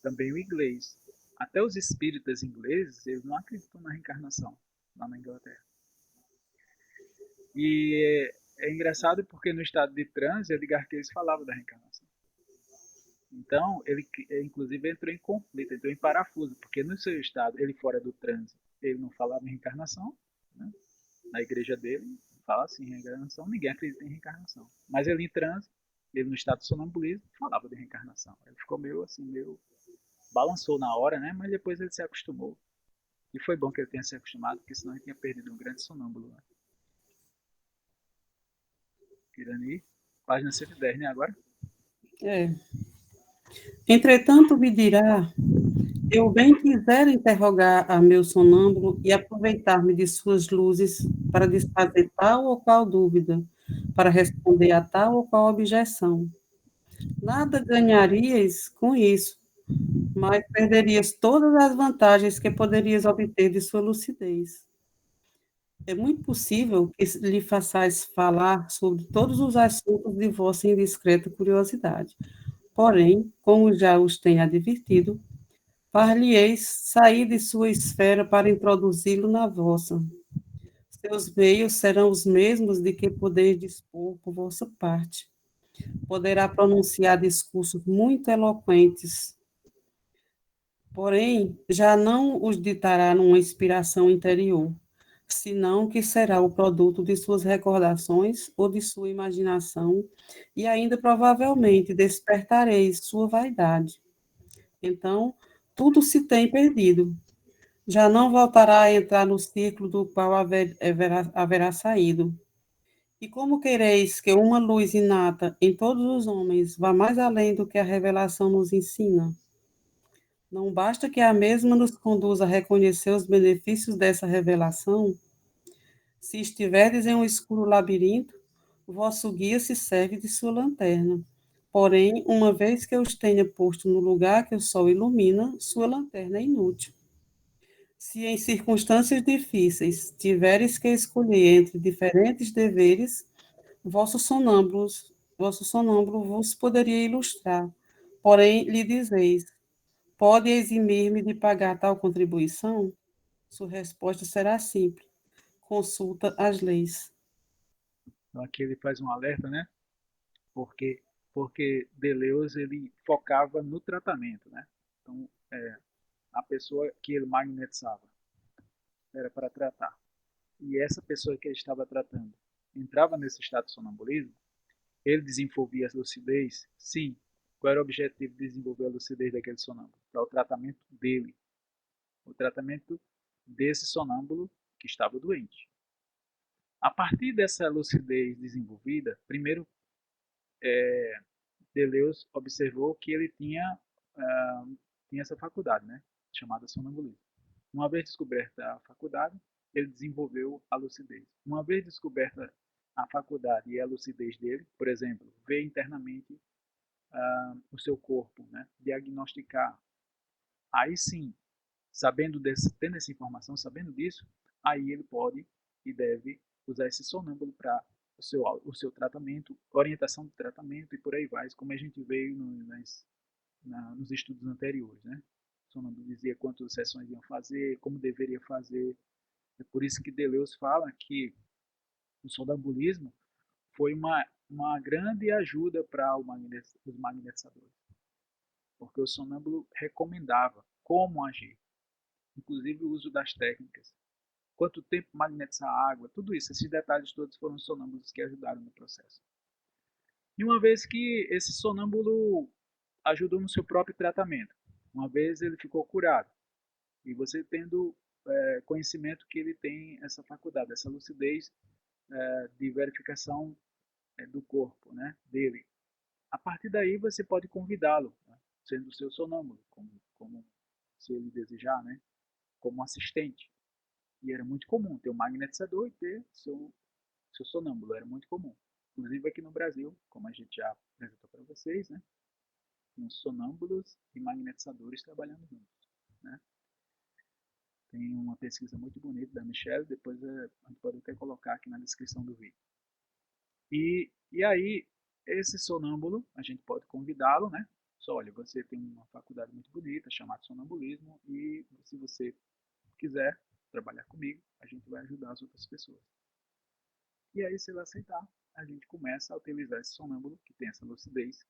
Também o inglês. Até os espíritas ingleses, eles não acreditam na reencarnação lá na Inglaterra. E é engraçado porque no estado de transe, Edgar Cayce falava da reencarnação. Então, ele inclusive entrou em conflito, entrou em parafuso, porque no seu estado, ele fora do transe, ele não falava em reencarnação, né? Na igreja dele, fala assim, reencarnação, ninguém acredita em reencarnação. Mas ele em transe, ele no estado de sonambulismo, falava de reencarnação. Ele ficou meio assim, meio balançou na hora, né? Mas depois ele se acostumou. E foi bom que ele tenha se acostumado, porque senão ele tinha perdido um grande sonâmbulo. Né? Irani, página 110, né? Agora? É. Entretanto, me dirá, eu bem quisera interrogar a meu sonâmbulo e aproveitar-me de suas luzes para desfazer tal ou qual dúvida, para responder a tal ou qual objeção. Nada ganharias com isso, mas perderias todas as vantagens que poderias obter de sua lucidez. É muito possível que lhe façais falar sobre todos os assuntos de vossa indiscreta curiosidade. Porém, como já os tenho advertido, far-lhe-eis sair de sua esfera para introduzi-lo na vossa. Seus meios serão os mesmos de que podeis dispor por vossa parte. Poderá pronunciar discursos muito eloquentes, porém, já não os ditará numa inspiração interior, senão que será o produto de suas recordações ou de sua imaginação, e ainda provavelmente despertareis sua vaidade. Então, tudo se tem perdido. Já não voltará a entrar no ciclo do qual haverá saído. E como quereis que uma luz inata em todos os homens vá mais além do que a revelação nos ensina? Não basta que a mesma nos conduza a reconhecer os benefícios dessa revelação? Se estiverdes em um escuro labirinto, vosso guia se serve de sua lanterna. Porém, uma vez que eu os tenha posto no lugar que o sol ilumina, sua lanterna é inútil. Se em circunstâncias difíceis tiveres que escolher entre diferentes deveres, vosso sonâmbulo vos poderia ilustrar. Porém, lhe dizeis, pode eximir-me de pagar tal contribuição? Sua resposta será simples, consulta as leis. Então aqui ele faz um alerta, né? Porque, porque Deleuze ele focava no tratamento, né? Então, a pessoa que ele magnetizava era para tratar. E essa pessoa que ele estava tratando entrava nesse estado de sonambulismo, ele desenvolvia a lucidez, sim. Qual era o objetivo de desenvolver a lucidez daquele sonâmbulo? Para o tratamento dele, o tratamento desse sonâmbulo que estava doente. A partir dessa lucidez desenvolvida, primeiro Deleuze observou que ele tinha essa faculdade, né, chamada sonambulismo. Uma vez descoberta a faculdade, ele desenvolveu a lucidez. Uma vez descoberta a faculdade e a lucidez dele, por exemplo, ver internamente o seu corpo, né, diagnosticar, aí sim, tendo essa informação, sabendo disso, aí ele pode e deve usar esse sonâmbulo para o seu tratamento, orientação de tratamento e por aí vai, como a gente veio nos estudos anteriores, né? O sonâmbulo dizia quantas sessões iam fazer, como deveria fazer. É por isso que Deleuze fala que o sonambulismo foi uma grande ajuda para os magnetizadores, porque o sonâmbulo recomendava como agir, inclusive o uso das técnicas, quanto tempo magnetizar a água, tudo isso, esses detalhes todos foram os sonâmbulos que ajudaram no processo. E uma vez que esse sonâmbulo ajudou no seu próprio tratamento, uma vez ele ficou curado, e você tendo conhecimento que ele tem essa faculdade, essa lucidez de verificação do corpo, né, dele. A partir daí você pode convidá-lo, né, sendo o seu sonâmbulo, como se ele desejar, né, como assistente. E era muito comum ter um magnetizador e ter seu sonâmbulo, era muito comum. Inclusive aqui no Brasil, como a gente já apresentou para vocês, né, tem os sonâmbulos e magnetizadores trabalhando juntos, né. Tem uma pesquisa muito bonita da Michelle, depois a gente pode até colocar aqui na descrição do vídeo. E aí, esse sonâmbulo, a gente pode convidá-lo, né? Só, olha, você tem uma faculdade muito bonita, chamada sonambulismo, e se você quiser trabalhar comigo, a gente vai ajudar as outras pessoas. E aí, se ele aceitar, a gente começa a utilizar esse sonâmbulo, que tem essa lucidez,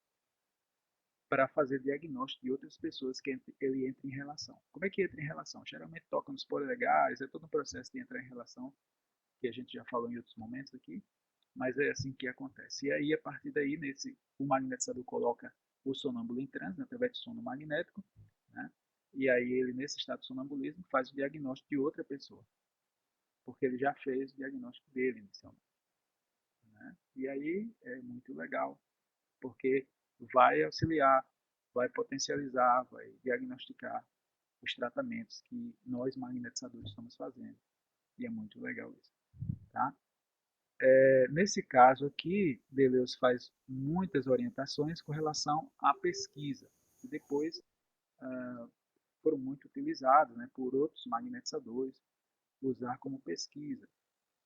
para fazer diagnóstico de outras pessoas que ele entra em relação. Como é que entra em relação? Geralmente toca nos polegais, é todo um processo de entrar em relação, que a gente já falou em outros momentos aqui, mas é assim que acontece. E aí, a partir daí, o magnetizador coloca o sonâmbulo em transe, né, através de sono magnético, né? E aí ele, nesse estado de sonambulismo, faz o diagnóstico de outra pessoa, porque ele já fez o diagnóstico dele inicialmente, né? E aí é muito legal, porque vai auxiliar, vai potencializar, vai diagnosticar os tratamentos que nós magnetizadores estamos fazendo. E é muito legal isso, tá? Nesse caso aqui, Deleuze faz muitas orientações com relação à pesquisa, que depois foram muito utilizados, né, por outros magnetizadores, usar como pesquisa.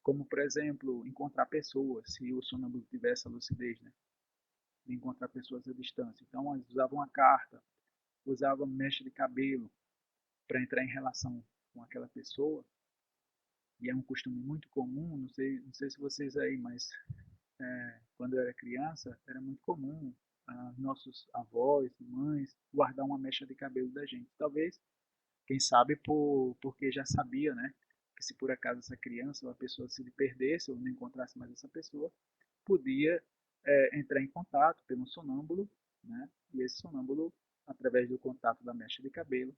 Como, por exemplo, encontrar pessoas, se o sonâmbulo tivesse a lucidez, né, de encontrar pessoas à distância. Então, eles usavam uma carta, usavam mecha de cabelo para entrar em relação com aquela pessoa, e é um costume muito comum, não sei se vocês aí, mas quando eu era criança, era muito comum nossos avós, mães, guardar uma mecha de cabelo da gente. Talvez, quem sabe, porque já sabia, né, que se por acaso essa criança ou a pessoa se perdesse ou não encontrasse mais essa pessoa, podia entrar em contato pelo sonâmbulo, né, e esse sonâmbulo, através do contato da mecha de cabelo,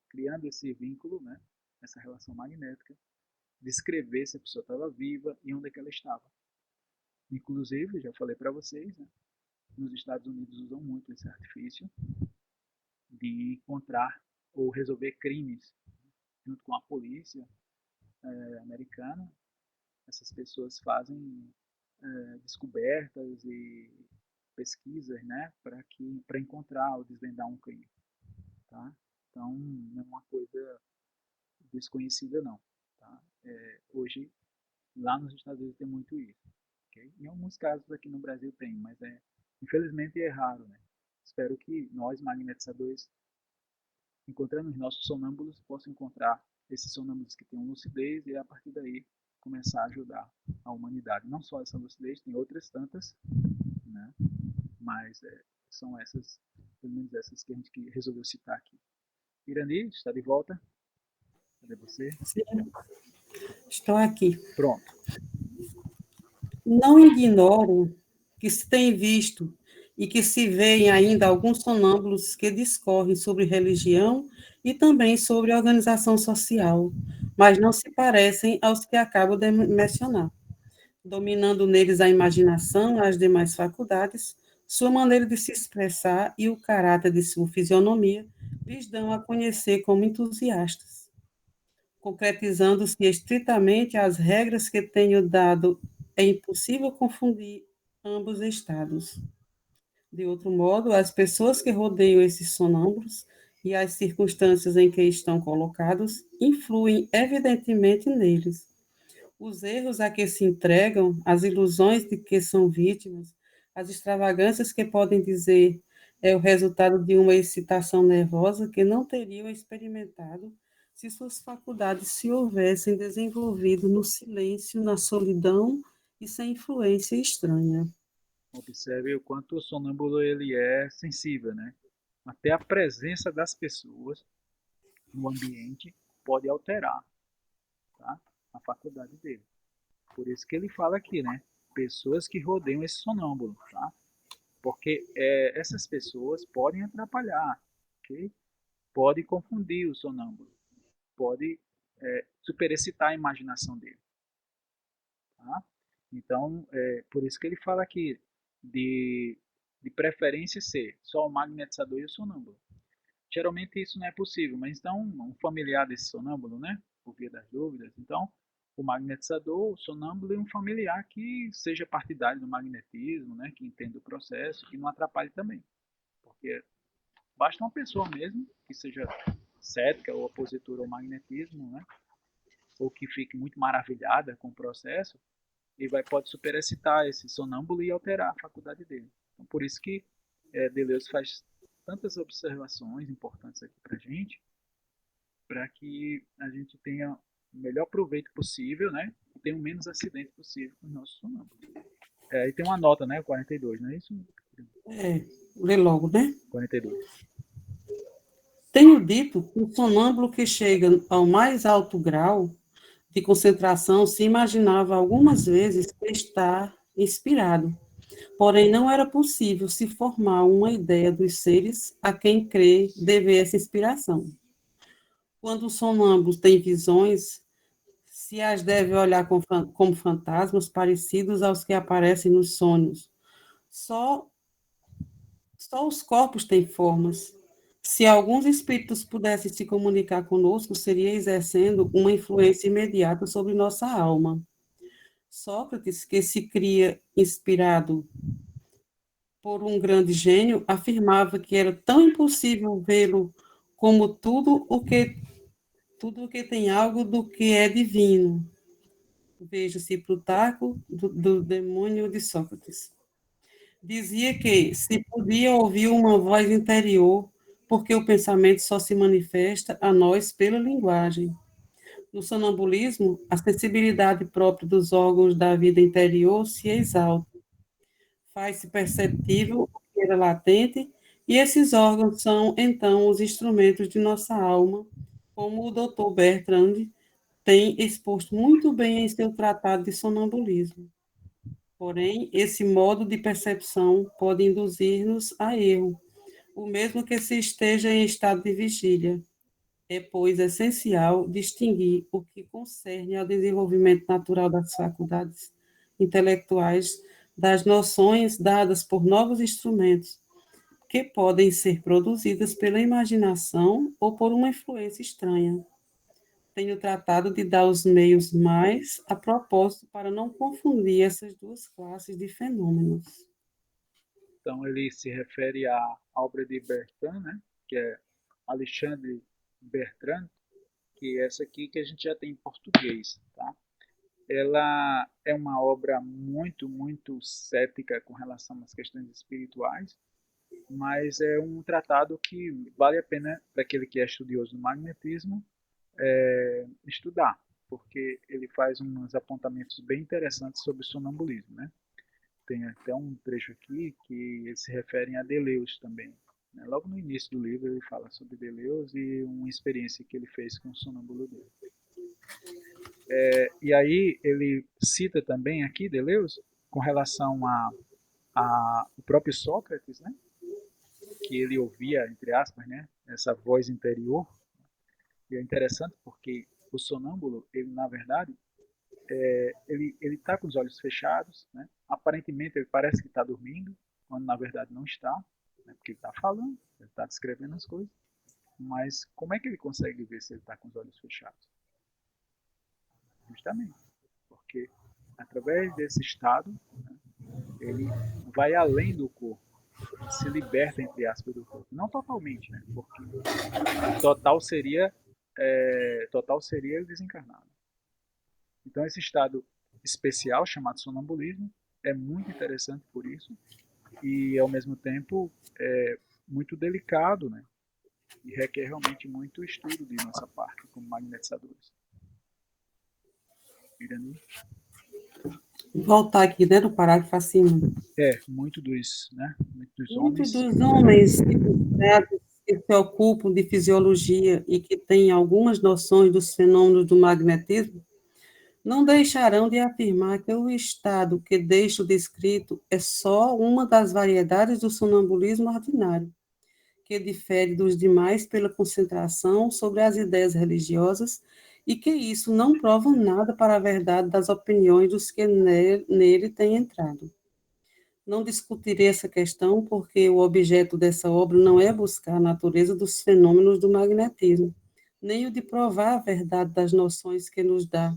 criando esse vínculo, né, essa relação magnética, descrever se a pessoa estava viva e onde é que ela estava. Inclusive, já falei para vocês, né, nos Estados Unidos usam muito esse artifício de encontrar ou resolver crimes junto com a polícia americana. Essas pessoas fazem descobertas e pesquisas, né, para encontrar ou desvendar um crime, tá? Então, não é uma coisa desconhecida, não, tá? Hoje, lá nos Estados Unidos tem muito isso, okay? Em alguns casos aqui no Brasil tem, mas infelizmente é raro, né? Espero que nós, magnetizadores, encontrando os nossos sonâmbulos, possam encontrar esses sonâmbulos que tenham lucidez e a partir daí começar a ajudar a humanidade. Não só essa lucidez, tem outras tantas, né? Mas são essas, pelo menos essas que a gente resolveu citar aqui. Irani, está de volta? Cadê você? Sim, estou aqui. Pronto. Não ignoro que se tem visto e que se vêem ainda alguns sonâmbulos que discorrem sobre religião e também sobre organização social, mas não se parecem aos que acabo de mencionar, dominando neles a imaginação, as demais faculdades, sua maneira de se expressar e o caráter de sua fisionomia lhes dão a conhecer como entusiastas, concretizando-se estritamente as regras que tenho dado, é impossível confundir ambos estados. De outro modo, as pessoas que rodeiam esses sonâmbulos e as circunstâncias em que estão colocados influem evidentemente neles. Os erros a que se entregam, as ilusões de que são vítimas, as extravagâncias que podem dizer é o resultado de uma excitação nervosa que não teriam experimentado se suas faculdades se houvessem desenvolvido no silêncio, na solidão e sem influência estranha. Observe o quanto o sonâmbulo ele é sensível, né? Até a presença das pessoas no ambiente pode alterar, tá, a faculdade dele. Por isso que ele fala aqui, né? Pessoas que rodeiam esse sonâmbulo, tá? Porque essas pessoas podem atrapalhar, ok? pode confundir o sonâmbulo, pode superexcitar a imaginação dele. Tá? Então, por isso que ele fala aqui de preferência ser só o magnetizador e o sonâmbulo. Geralmente isso não é possível, mas então um familiar desse sonâmbulo, né, por via das dúvidas, então o magnetizador, o sonâmbulo e um familiar que seja partidário do magnetismo, né, que entenda o processo, que não atrapalhe também. Porque basta uma pessoa mesmo que seja cética ou opositora ao magnetismo, né, ou que fique muito maravilhada com o processo, e pode superexcitar esse sonâmbulo e alterar a faculdade dele. Então, por isso que Deleuze faz tantas observações importantes aqui para a gente, para que a gente tenha o melhor proveito possível, né? E tenha o menos acidente possível com os nossos sonâmbulos. E tem uma nota, né? 42, não é isso? Lê logo, né? 42. Tenho dito que o sonâmbulo que chega ao mais alto grau de concentração se imaginava algumas vezes estar inspirado, porém não era possível se formar uma ideia dos seres a quem crê dever essa inspiração. Quando o sonâmbulo tem visões, se as deve olhar como fantasmas parecidos aos que aparecem nos sonhos. Só os corpos têm formas. Se alguns espíritos pudessem se comunicar conosco, seria exercendo uma influência imediata sobre nossa alma. Sócrates, que se cria inspirado por um grande gênio, afirmava que era tão impossível vê-lo como tudo o que tem algo do que é divino. Veja-se Plutarco, do Demônio de Sócrates. Dizia que se podia ouvir uma voz interior, porque o pensamento só se manifesta a nós pela linguagem. No sonambulismo, a sensibilidade própria dos órgãos da vida interior se exalta, faz-se perceptível o que era latente, e esses órgãos são, então, os instrumentos de nossa alma, como o Dr. Bertrand tem exposto muito bem em seu tratado de sonambulismo. Porém, esse modo de percepção pode induzir-nos a erro, o mesmo que se esteja em estado de vigília. É, pois, essencial distinguir o que concerne ao desenvolvimento natural das faculdades intelectuais das noções dadas por novos instrumentos, que podem ser produzidas pela imaginação ou por uma influência estranha. Tenho tratado de dar os meios mais a propósito para não confundir essas duas classes de fenômenos. Então ele se refere à obra de Bertrand, né? Que é Alexandre Bertrand, que é essa aqui que a gente já tem em português, tá? Ela é uma obra muito, muito cética com relação às questões espirituais, mas é um tratado que vale a pena para aquele que é estudioso do magnetismo estudar, porque ele faz uns apontamentos bem interessantes sobre o sonambulismo, né? Tem até um trecho aqui que eles se referem a Deleuze também. Né? Logo no início do livro ele fala sobre Deleuze e uma experiência que ele fez com o sonâmbulo dele. E aí ele cita também aqui Deleuze com relação a o próprio Sócrates, né? Que ele ouvia, entre aspas, né? Essa voz interior. E é interessante porque o sonâmbulo, ele na verdade, ele está com os olhos fechados, né? Aparentemente ele parece que está dormindo, quando na verdade não está, né? Porque ele está falando, ele está descrevendo as coisas. Mas como é que ele consegue ver se ele está com os olhos fechados? Justamente porque através desse estado, né, ele vai além do corpo, ele se liberta, entre aspas, do corpo. Não totalmente, né? Porque total seria ele desencarnado. Então esse estado especial chamado sonambulismo é muito interessante por isso e ao mesmo tempo é muito delicado, né? E requer realmente muito estudo de nossa parte como magnetizadores. Irani? Voltar aqui, né, no parágrafo acima. Muito dos, né? Muitos homens que se ocupam de fisiologia e que têm algumas noções dos fenômenos do magnetismo não deixarão de afirmar que o estado que deixo descrito é só uma das variedades do sonambulismo ordinário, que difere dos demais pela concentração sobre as ideias religiosas e que isso não prova nada para a verdade das opiniões dos que nele têm entrado. Não discutirei essa questão porque o objeto dessa obra não é buscar a natureza dos fenômenos do magnetismo, nem o de provar a verdade das noções que nos dá.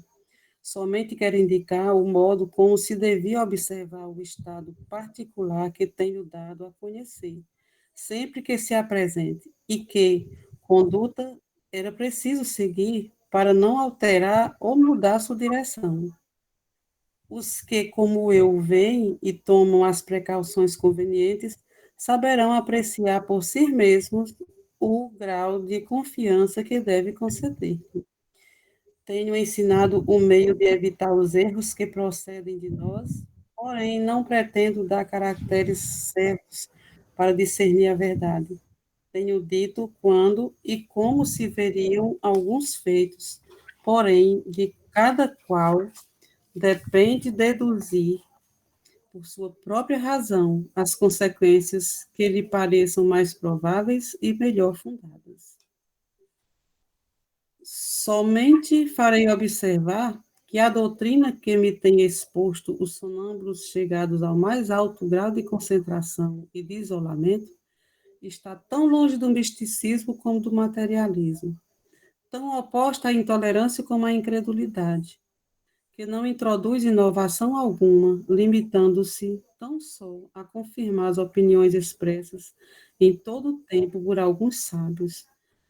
Somente quero indicar o modo como se devia observar o estado particular que tenho dado a conhecer, sempre que se apresente, e que conduta era preciso seguir para não alterar ou mudar sua direção. Os que, como eu, veem e tomam as precauções convenientes, saberão apreciar por si mesmos o grau de confiança que deve conceder. Tenho ensinado o meio de evitar os erros que procedem de nós, porém não pretendo dar caracteres certos para discernir a verdade. Tenho dito quando e como se veriam alguns feitos, porém de cada qual depende deduzir, por sua própria razão, as consequências que lhe pareçam mais prováveis e melhor fundadas. Somente farei observar que a doutrina que me tem exposto os sonâmbulos chegados ao mais alto grau de concentração e de isolamento está tão longe do misticismo como do materialismo, tão oposta à intolerância como à incredulidade, que não introduz inovação alguma, limitando-se tão só a confirmar as opiniões expressas em todo o tempo por alguns sábios,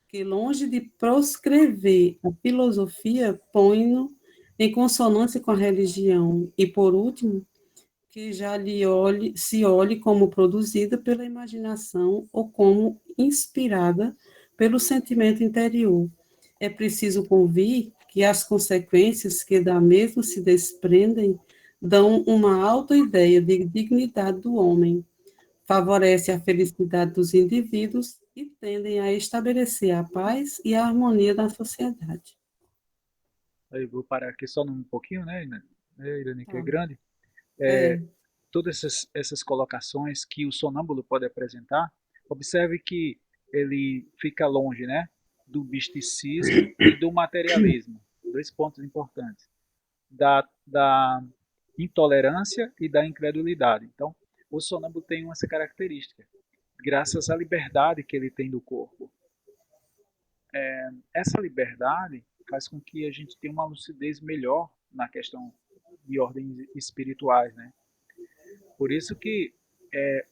que, longe de proscrever a filosofia, põe-no em consonância com a religião, e, por último, que já se olhe como produzida pela imaginação ou como inspirada pelo sentimento interior. É preciso convir que as consequências que da mesma se desprendem dão uma alta ideia de dignidade do homem, favorece a felicidade dos indivíduos e tendem a estabelecer a paz e a harmonia da sociedade. Eu vou parar aqui só um pouquinho, né, Irene, que é Tá. grande. É, Todas essas colocações que o sonâmbulo pode apresentar, observe que ele fica longe, né, do misticismo e do materialismo. Dois pontos importantes. Da intolerância e da incredulidade. Então, o sonâmbulo tem essa característica, graças à liberdade que ele tem do corpo. Essa liberdade faz com que a gente tenha uma lucidez melhor na questão de ordens espirituais, né? Por isso que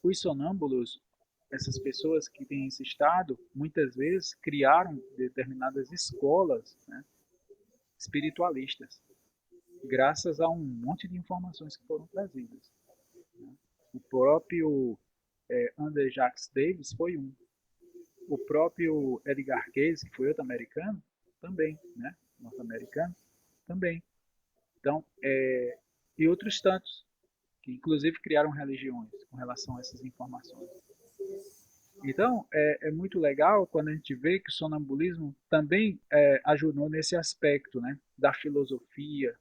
os sonâmbulos, essas pessoas que têm esse estado, muitas vezes criaram determinadas escolas, né, espiritualistas, graças a um monte de informações que foram trazidas, né? O próprio André Jacques Davis foi um. O próprio Edgar Cayce, que foi outro americano, também, né? Norte-americano, também. Então, e outros tantos, que inclusive criaram religiões com relação a essas informações. Então, é muito legal quando a gente vê que o sonambulismo também ajudou nesse aspecto, né, da filosofia.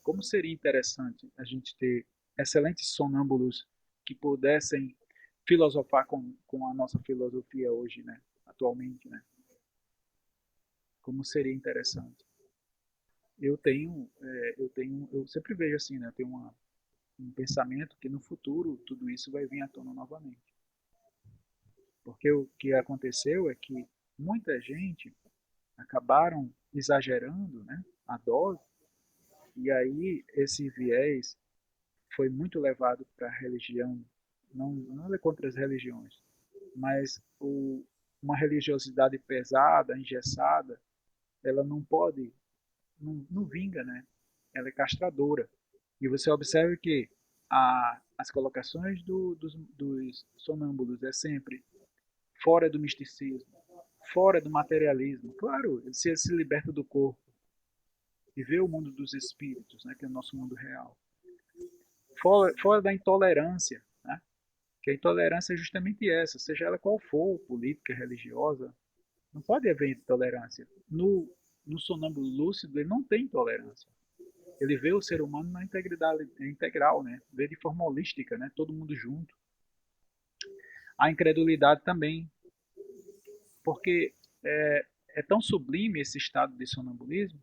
Como seria interessante a gente ter excelentes sonâmbulos que pudessem filosofar com a nossa filosofia hoje, né, atualmente, né? Como seria interessante. Eu sempre vejo assim, né, eu tenho um pensamento que no futuro tudo isso vai vir à tona novamente. Porque o que aconteceu é que muita gente acabaram exagerando, né, a dose, e aí esse viés foi muito levado para a religião, não é contra as religiões, mas uma religiosidade pesada, engessada, ela não pode, não vinga, né? Ela é castradora. E você observa que as colocações dos sonâmbulos é sempre fora do misticismo, fora do materialismo. Claro, se liberta do corpo e vê o mundo dos espíritos, né, que é o nosso mundo real. Fora da intolerância, né, que a intolerância é justamente essa, seja ela qual for, política, religiosa, não pode haver intolerância. No sonâmbulo lúcido, ele não tem intolerância. Ele vê o ser humano na integridade integral, né? Vê de forma holística, né? Todo mundo junto. a incredulidade também, porque é tão sublime esse estado de sonambulismo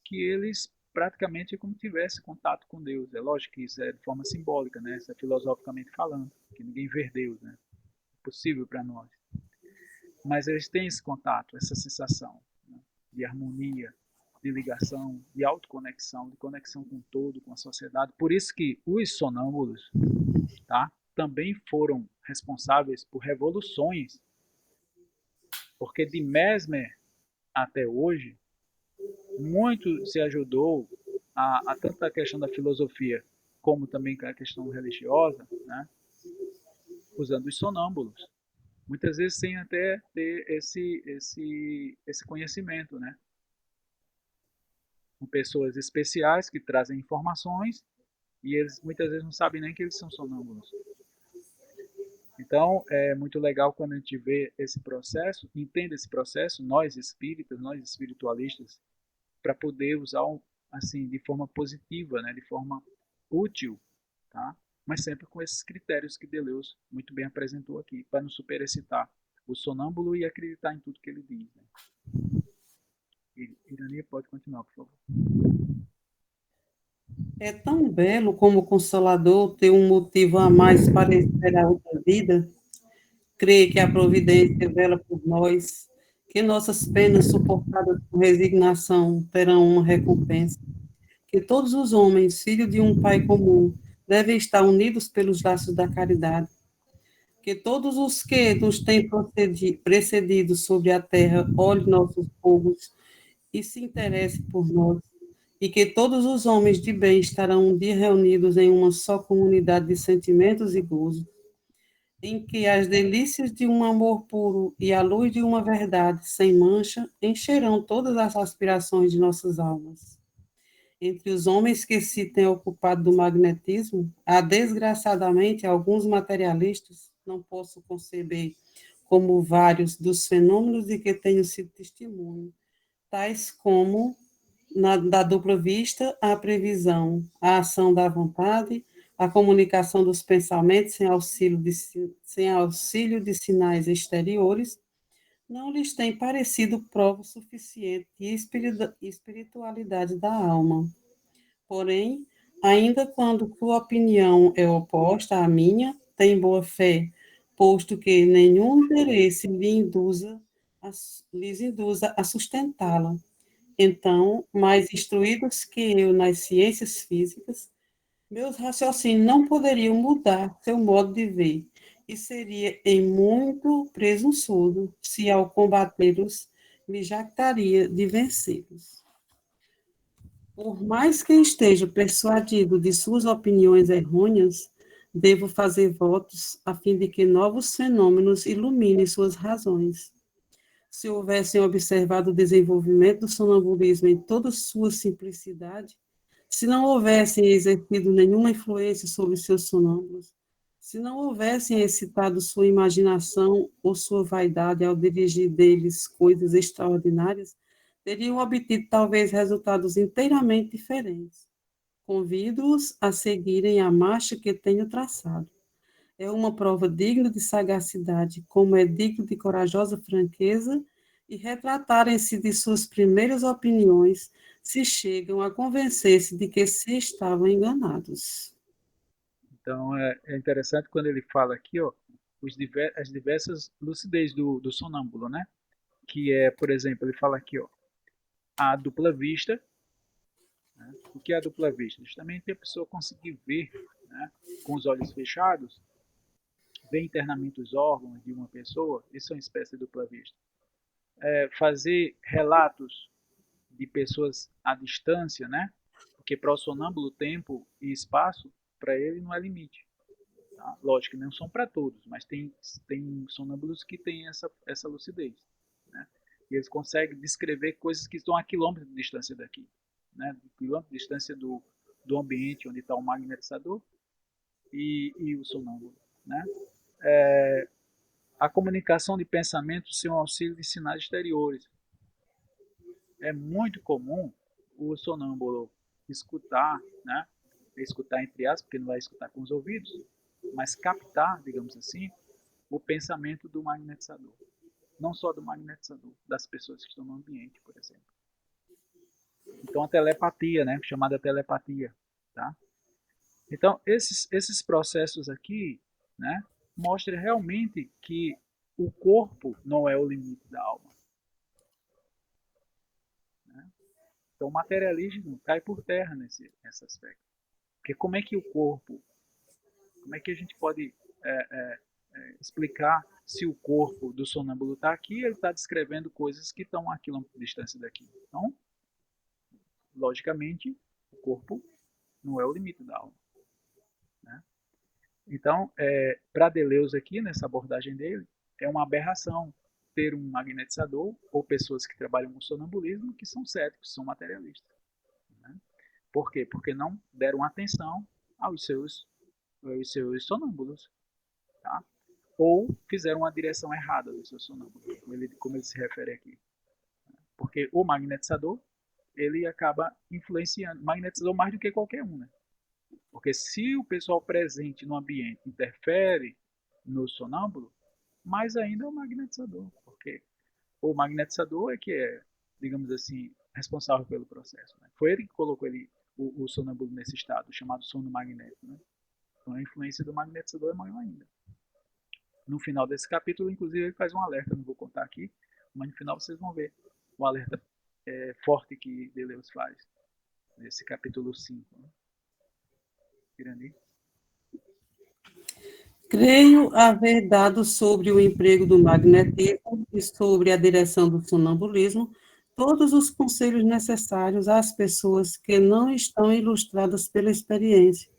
que eles praticamente é como tivesse contato com Deus. É lógico que isso é de forma simbólica, né? Isso é filosoficamente falando, que ninguém vê Deus, né? É possível para nós. Mas eles têm esse contato, essa sensação, né? De harmonia, de ligação, de autoconexão, de conexão com o todo, com a sociedade. Por isso que os sonâmbulos, tá? Também foram responsáveis por revoluções, porque de Mesmer até hoje, muito se ajudou a tanto a questão da filosofia como também a questão religiosa, né, usando os sonâmbulos. Muitas vezes sem até ter esse conhecimento, né? Com pessoas especiais que trazem informações e eles muitas vezes não sabem nem que eles são sonâmbulos. Então, é muito legal quando a gente vê esse processo, entende esse processo, nós espíritas, nós espiritualistas, para poder usar assim de forma positiva, né, de forma útil, tá? Mas sempre com esses critérios que Deleuze muito bem apresentou aqui, para não superexcitar o sonâmbulo e acreditar em tudo que ele diz. Né? Irani, pode continuar, por favor. É tão belo como consolador ter um motivo a mais para esperar outra vida, crer que a providência vela por nós, que nossas penas suportadas com resignação terão uma recompensa, que todos os homens, filhos de um pai comum, devem estar unidos pelos laços da caridade, que todos os que nos têm precedido sobre a terra olhem nossos fogos e se interessem por nós, e que todos os homens de bem estarão um dia reunidos em uma só comunidade de sentimentos e gozo, em que as delícias de um amor puro e a luz de uma verdade sem mancha encherão todas as aspirações de nossas almas. Entre os homens que se têm ocupado do magnetismo, há desgraçadamente alguns materialistas, não posso conceber como vários dos fenômenos de que tenho sido testemunho, tais como da dupla vista, a previsão, a ação da vontade, a comunicação dos pensamentos sem auxílio de sinais exteriores, não lhes tem parecido prova suficiente de espiritualidade da alma. Porém, ainda quando sua opinião é oposta à minha, tem boa fé, posto que nenhum interesse lhes induza a sustentá-la. Então, mais instruídos que eu nas ciências físicas, meus raciocínios não poderiam mudar seu modo de ver, e seria em muito presunçoso se, ao combatê-los, me jactaria de vencê-los. Por mais que esteja persuadido de suas opiniões errôneas, devo fazer votos a fim de que novos fenômenos iluminem suas razões. Se houvessem observado o desenvolvimento do sonambulismo em toda sua simplicidade, se não houvessem exercido nenhuma influência sobre seus sonâmbulos, se não houvessem excitado sua imaginação ou sua vaidade ao dirigir deles coisas extraordinárias, teriam obtido talvez resultados inteiramente diferentes. Convido-os a seguirem a marcha que tenho traçado. É uma prova digna de sagacidade, como é digno de corajosa franqueza, e retratarem-se de suas primeiras opiniões, se chegam a convencer-se de que se estavam enganados. Então é interessante quando ele fala aqui, ó, as diversas lucidez do sonâmbulo, né? Que é, por exemplo, ele fala aqui, ó, a dupla vista. Né? O que é a dupla vista? Justamente a pessoa conseguir ver, né, com os olhos fechados, ver internamente os órgãos de uma pessoa, isso é uma espécie de dupla vista. Fazer relatos de pessoas à distância, né? Porque para o sonâmbulo, tempo e espaço, para ele não é limite. Tá? Lógico que não são para todos, mas tem sonâmbulos que têm essa lucidez. Né? E eles conseguem descrever coisas que estão a quilômetros de distância daqui. Né? De quilômetros de distância do ambiente onde está o magnetizador e o sonâmbulo. Né? A comunicação de pensamentos sem o auxílio de sinais exteriores. É muito comum o sonâmbulo escutar, né? Escutar entre aspas, porque não vai escutar com os ouvidos, mas captar, digamos assim, o pensamento do magnetizador. Não só do magnetizador, das pessoas que estão no ambiente, por exemplo. Então, a telepatia, né, chamada telepatia. Tá? Então, esses processos aqui, né, mostram realmente que o corpo não é o limite da alma. Né? Então, o materialismo cai por terra nesse aspecto. Porque como é que o corpo, como é que a gente pode explicar se o corpo do sonâmbulo está aqui e ele está descrevendo coisas que estão a quilômetro de distância daqui? Então, logicamente, o corpo não é o limite da alma. Né? Então, para Deleuze aqui, nessa abordagem dele, é uma aberração ter um magnetizador ou pessoas que trabalham com sonambulismo que são céticos, são materialistas. Né? Por quê? Porque não deram atenção aos seus sonâmbulos. Tá? Ou fizeram uma direção errada do seu sonâmbulo, como ele se refere aqui. Porque o magnetizador, ele acaba influenciando, magnetizador mais do que qualquer um, né? Porque se o pessoal presente no ambiente interfere no sonâmbulo, mais ainda é o magnetizador, porque o magnetizador é que é, digamos assim, responsável pelo processo. Né? Foi ele que colocou o sonâmbulo nesse estado, chamado sono magnético. Né? Então a influência do magnetizador é maior ainda. No final desse capítulo, inclusive, ele faz um alerta, não vou contar aqui, mas no final vocês vão ver o alerta forte que Deleuze faz nesse capítulo 5. Né? Irani? Creio haver dado sobre o emprego do magnetismo e sobre a direção do sonambulismo todos os conselhos necessários às pessoas que não estão ilustradas pela experiência.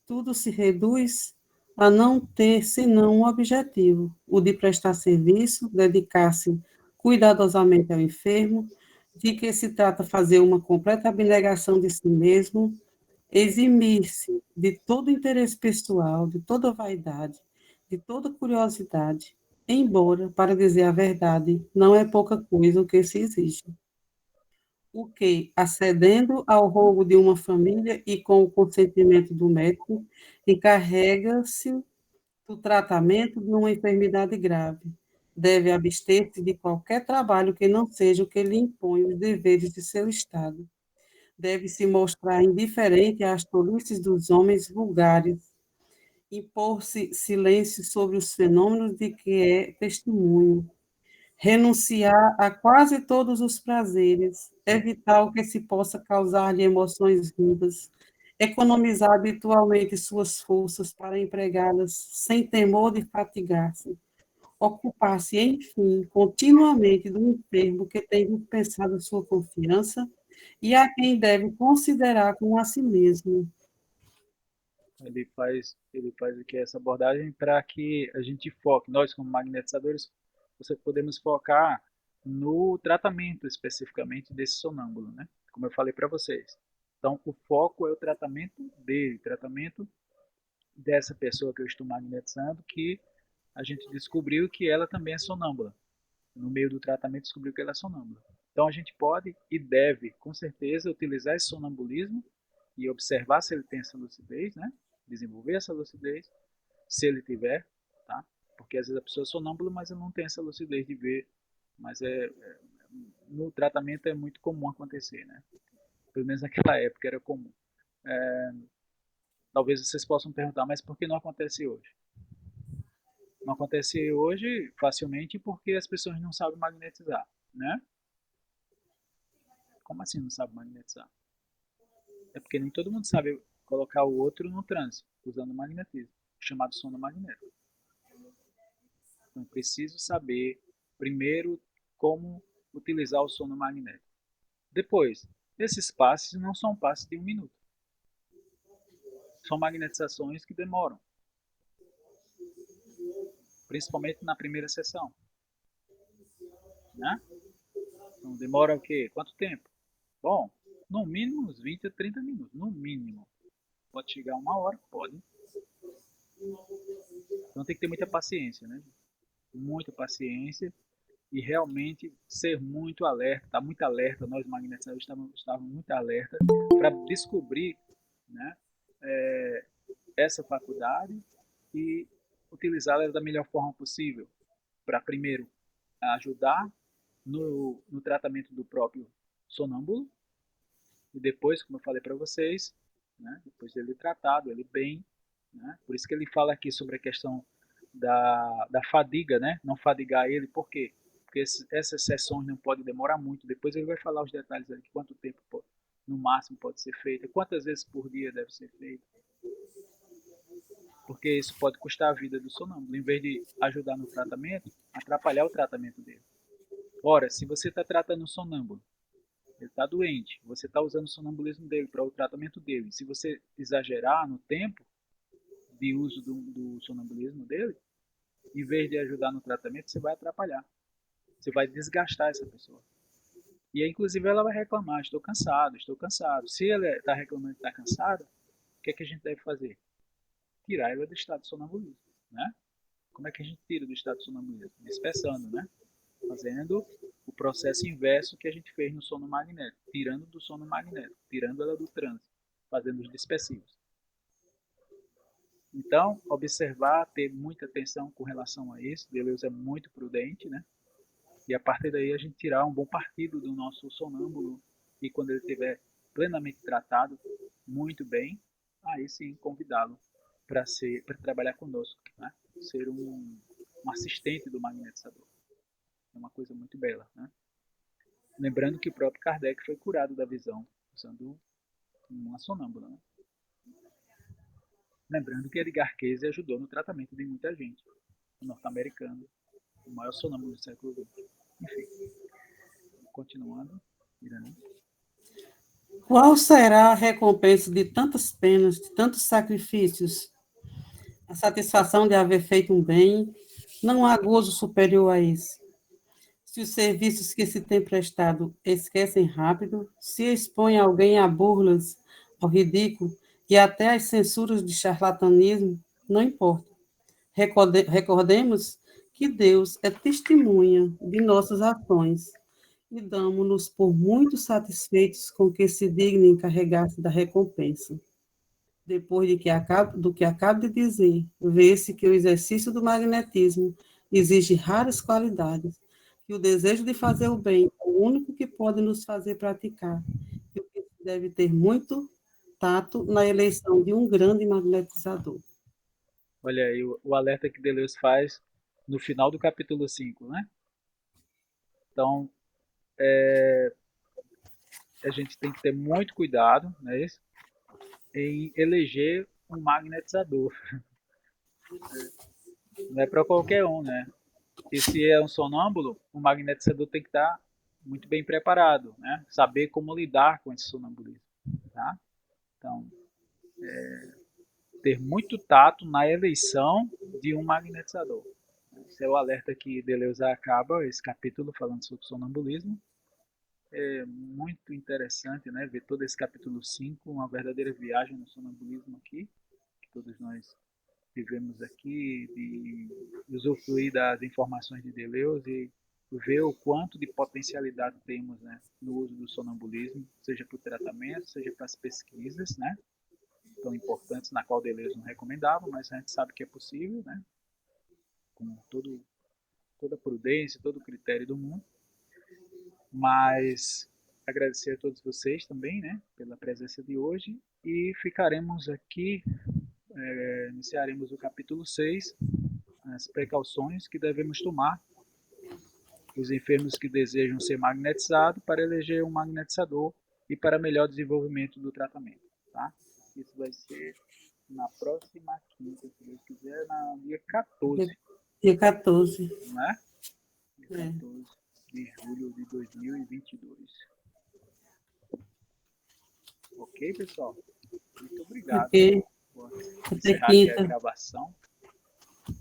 Tudo se reduz a não ter senão um objetivo, o de prestar serviço, dedicar-se cuidadosamente ao enfermo, de que se trata fazer uma completa abnegação de si mesmo, eximir-se de todo interesse pessoal, de toda vaidade, de toda curiosidade, embora, para dizer a verdade, não é pouca coisa o que se exige. O que, acedendo ao rogo de uma família e com o consentimento do médico, encarrega-se do tratamento de uma enfermidade grave. Deve abster-se de qualquer trabalho que não seja o que lhe impõe os deveres de seu estado. Deve se mostrar indiferente às tolices dos homens vulgares, impor-se silêncio sobre os fenômenos de que é testemunho, renunciar a quase todos os prazeres, evitar o que se possa causar-lhe emoções vivas, economizar habitualmente suas forças para empregá-las sem temor de fatigar-se, ocupar-se, enfim, continuamente do enfermo que tem dispensado sua confiança e a quem deve considerar como a si mesmo. Ele faz aqui essa abordagem para que a gente foque, nós como magnetizadores, você podemos focar no tratamento especificamente desse sonâmbulo, né? Como eu falei para vocês. Então, o foco é o tratamento dele, tratamento dessa pessoa que eu estou magnetizando, que a gente descobriu que ela também é sonâmbula. No meio do tratamento, descobriu que ela é sonâmbula. Então, a gente pode e deve, com certeza, utilizar esse sonambulismo e observar se ele tem essa lucidez, né? Desenvolver essa lucidez, se ele tiver, tá? Porque às vezes a pessoa é sonâmbula, mas ela não tem essa lucidez de ver, mas no tratamento é muito comum acontecer, né? Pelo menos naquela época era comum. Talvez vocês possam perguntar, mas por que não acontece hoje? Não acontece hoje facilmente porque as pessoas não sabem magnetizar, né? Como assim não sabe magnetizar? É porque nem todo mundo sabe colocar o outro no transe, usando o magnetismo, chamado sono magnético. Então, preciso saber, primeiro, como utilizar o sono magnético. Depois, esses passes não são passes de 1 minuto. São magnetizações que demoram. Principalmente na primeira sessão. Né? Então, demora o quê? Quanto tempo? Bom, no mínimo uns 20 a 30 minutos. No mínimo. Pode chegar a 1 hora? Pode. Então tem que ter muita paciência, né? Muita paciência e realmente ser muito alerta, estar muito alerta, nós magnetizadores estávamos muito alerta para descobrir, né, essa faculdade e utilizá-la da melhor forma possível, para primeiro ajudar no tratamento do próprio sonâmbulo, e depois, como eu falei para vocês, né, depois dele tratado, ele bem, né, por isso que ele fala aqui sobre a questão da fadiga, né, não fadigar ele, por quê? Porque essas sessões não podem demorar muito, depois ele vai falar os detalhes ali, quanto tempo no máximo pode ser feito, quantas vezes por dia deve ser feito, porque isso pode custar a vida do sonâmbulo, em vez de ajudar no tratamento, atrapalhar o tratamento dele. Ora, se você está tratando o sonâmbulo, ele está doente, você está usando o sonambulismo dele para o tratamento dele, se você exagerar no tempo de uso do sonambulismo dele, em vez de ajudar no tratamento, você vai atrapalhar, você vai desgastar essa pessoa. E aí, inclusive, ela vai reclamar, estou cansado, estou cansado. Se ela está reclamando que está cansada, o que é que a gente deve fazer? Tirar ela do estado de sonambulismo, né? Como é que a gente tira do estado de sonambulismo? Dispersando, né? Fazendo o processo inverso que a gente fez no sono magnético, tirando do sono magnético, tirando ela do transe, fazendo os dispersivos. Então, observar, ter muita atenção com relação a isso. Deleuze é muito prudente, né? E a partir daí a gente tirar um bom partido do nosso sonâmbulo e quando ele estiver plenamente tratado, muito bem, aí sim convidá-lo para trabalhar conosco, né? Ser um assistente do magnetizador. É uma coisa muito bela, né? Lembrando que o próprio Kardec foi curado da visão usando uma sonâmbula, né? Lembrando que Edgar Cayce ajudou no tratamento de muita gente, o norte-americano, o maior sonâmbulo do século XX. Enfim, continuando, Irã. Qual será a recompensa de tantas penas, de tantos sacrifícios? A satisfação de haver feito um bem, não há gozo superior a esse. Se os serviços que se tem prestado esquecem rápido, se expõe alguém a burlas, ao ridículo e até às censuras de charlatanismo, não importa. Recordemos que Deus é testemunha de nossas ações e damos-nos por muito satisfeitos com que se digne encarregar-se da recompensa. Depois do que acabo de dizer, vê-se que o exercício do magnetismo exige raras qualidades, que o desejo de fazer o bem é o único que pode nos fazer praticar, e que deve ter muito tato na eleição de um grande magnetizador. Olha aí o alerta que Deleuze faz no final do capítulo 5, né? Então, a gente tem que ter muito cuidado, né, em eleger um magnetizador. Não é para qualquer um, né? E se é um sonâmbulo, o magnetizador tem que estar muito bem preparado, né? Saber como lidar com esse sonambulismo, tá? Então, ter muito tato na eleição de um magnetizador. Esse é o alerta que Deleuze acaba esse capítulo falando sobre sonambulismo. É muito interessante, né, ver todo esse capítulo 5, uma verdadeira viagem no sonambulismo aqui, que todos nós vivemos aqui, de usufruir das informações de Deleuze e ver o quanto de potencialidade temos, né, no uso do sonambulismo, seja para o tratamento, seja para as pesquisas, né, tão importantes, na qual Deleuze não recomendava, mas a gente sabe que é possível, né, com toda a prudência, todo o critério do mundo. Mas agradecer a todos vocês também, né, pela presença de hoje e ficaremos aqui, iniciaremos o capítulo 6, as precauções que devemos tomar os enfermos que desejam ser magnetizados para eleger um magnetizador e para melhor desenvolvimento do tratamento, tá? Isso vai ser na próxima quinta, se Deus quiser, no dia 14. Dia 14. Não é? Dia 14 de julho de 2022. Ok, pessoal? Muito obrigado. Ok. Vou Até encerrar aqui a quinta. gravação.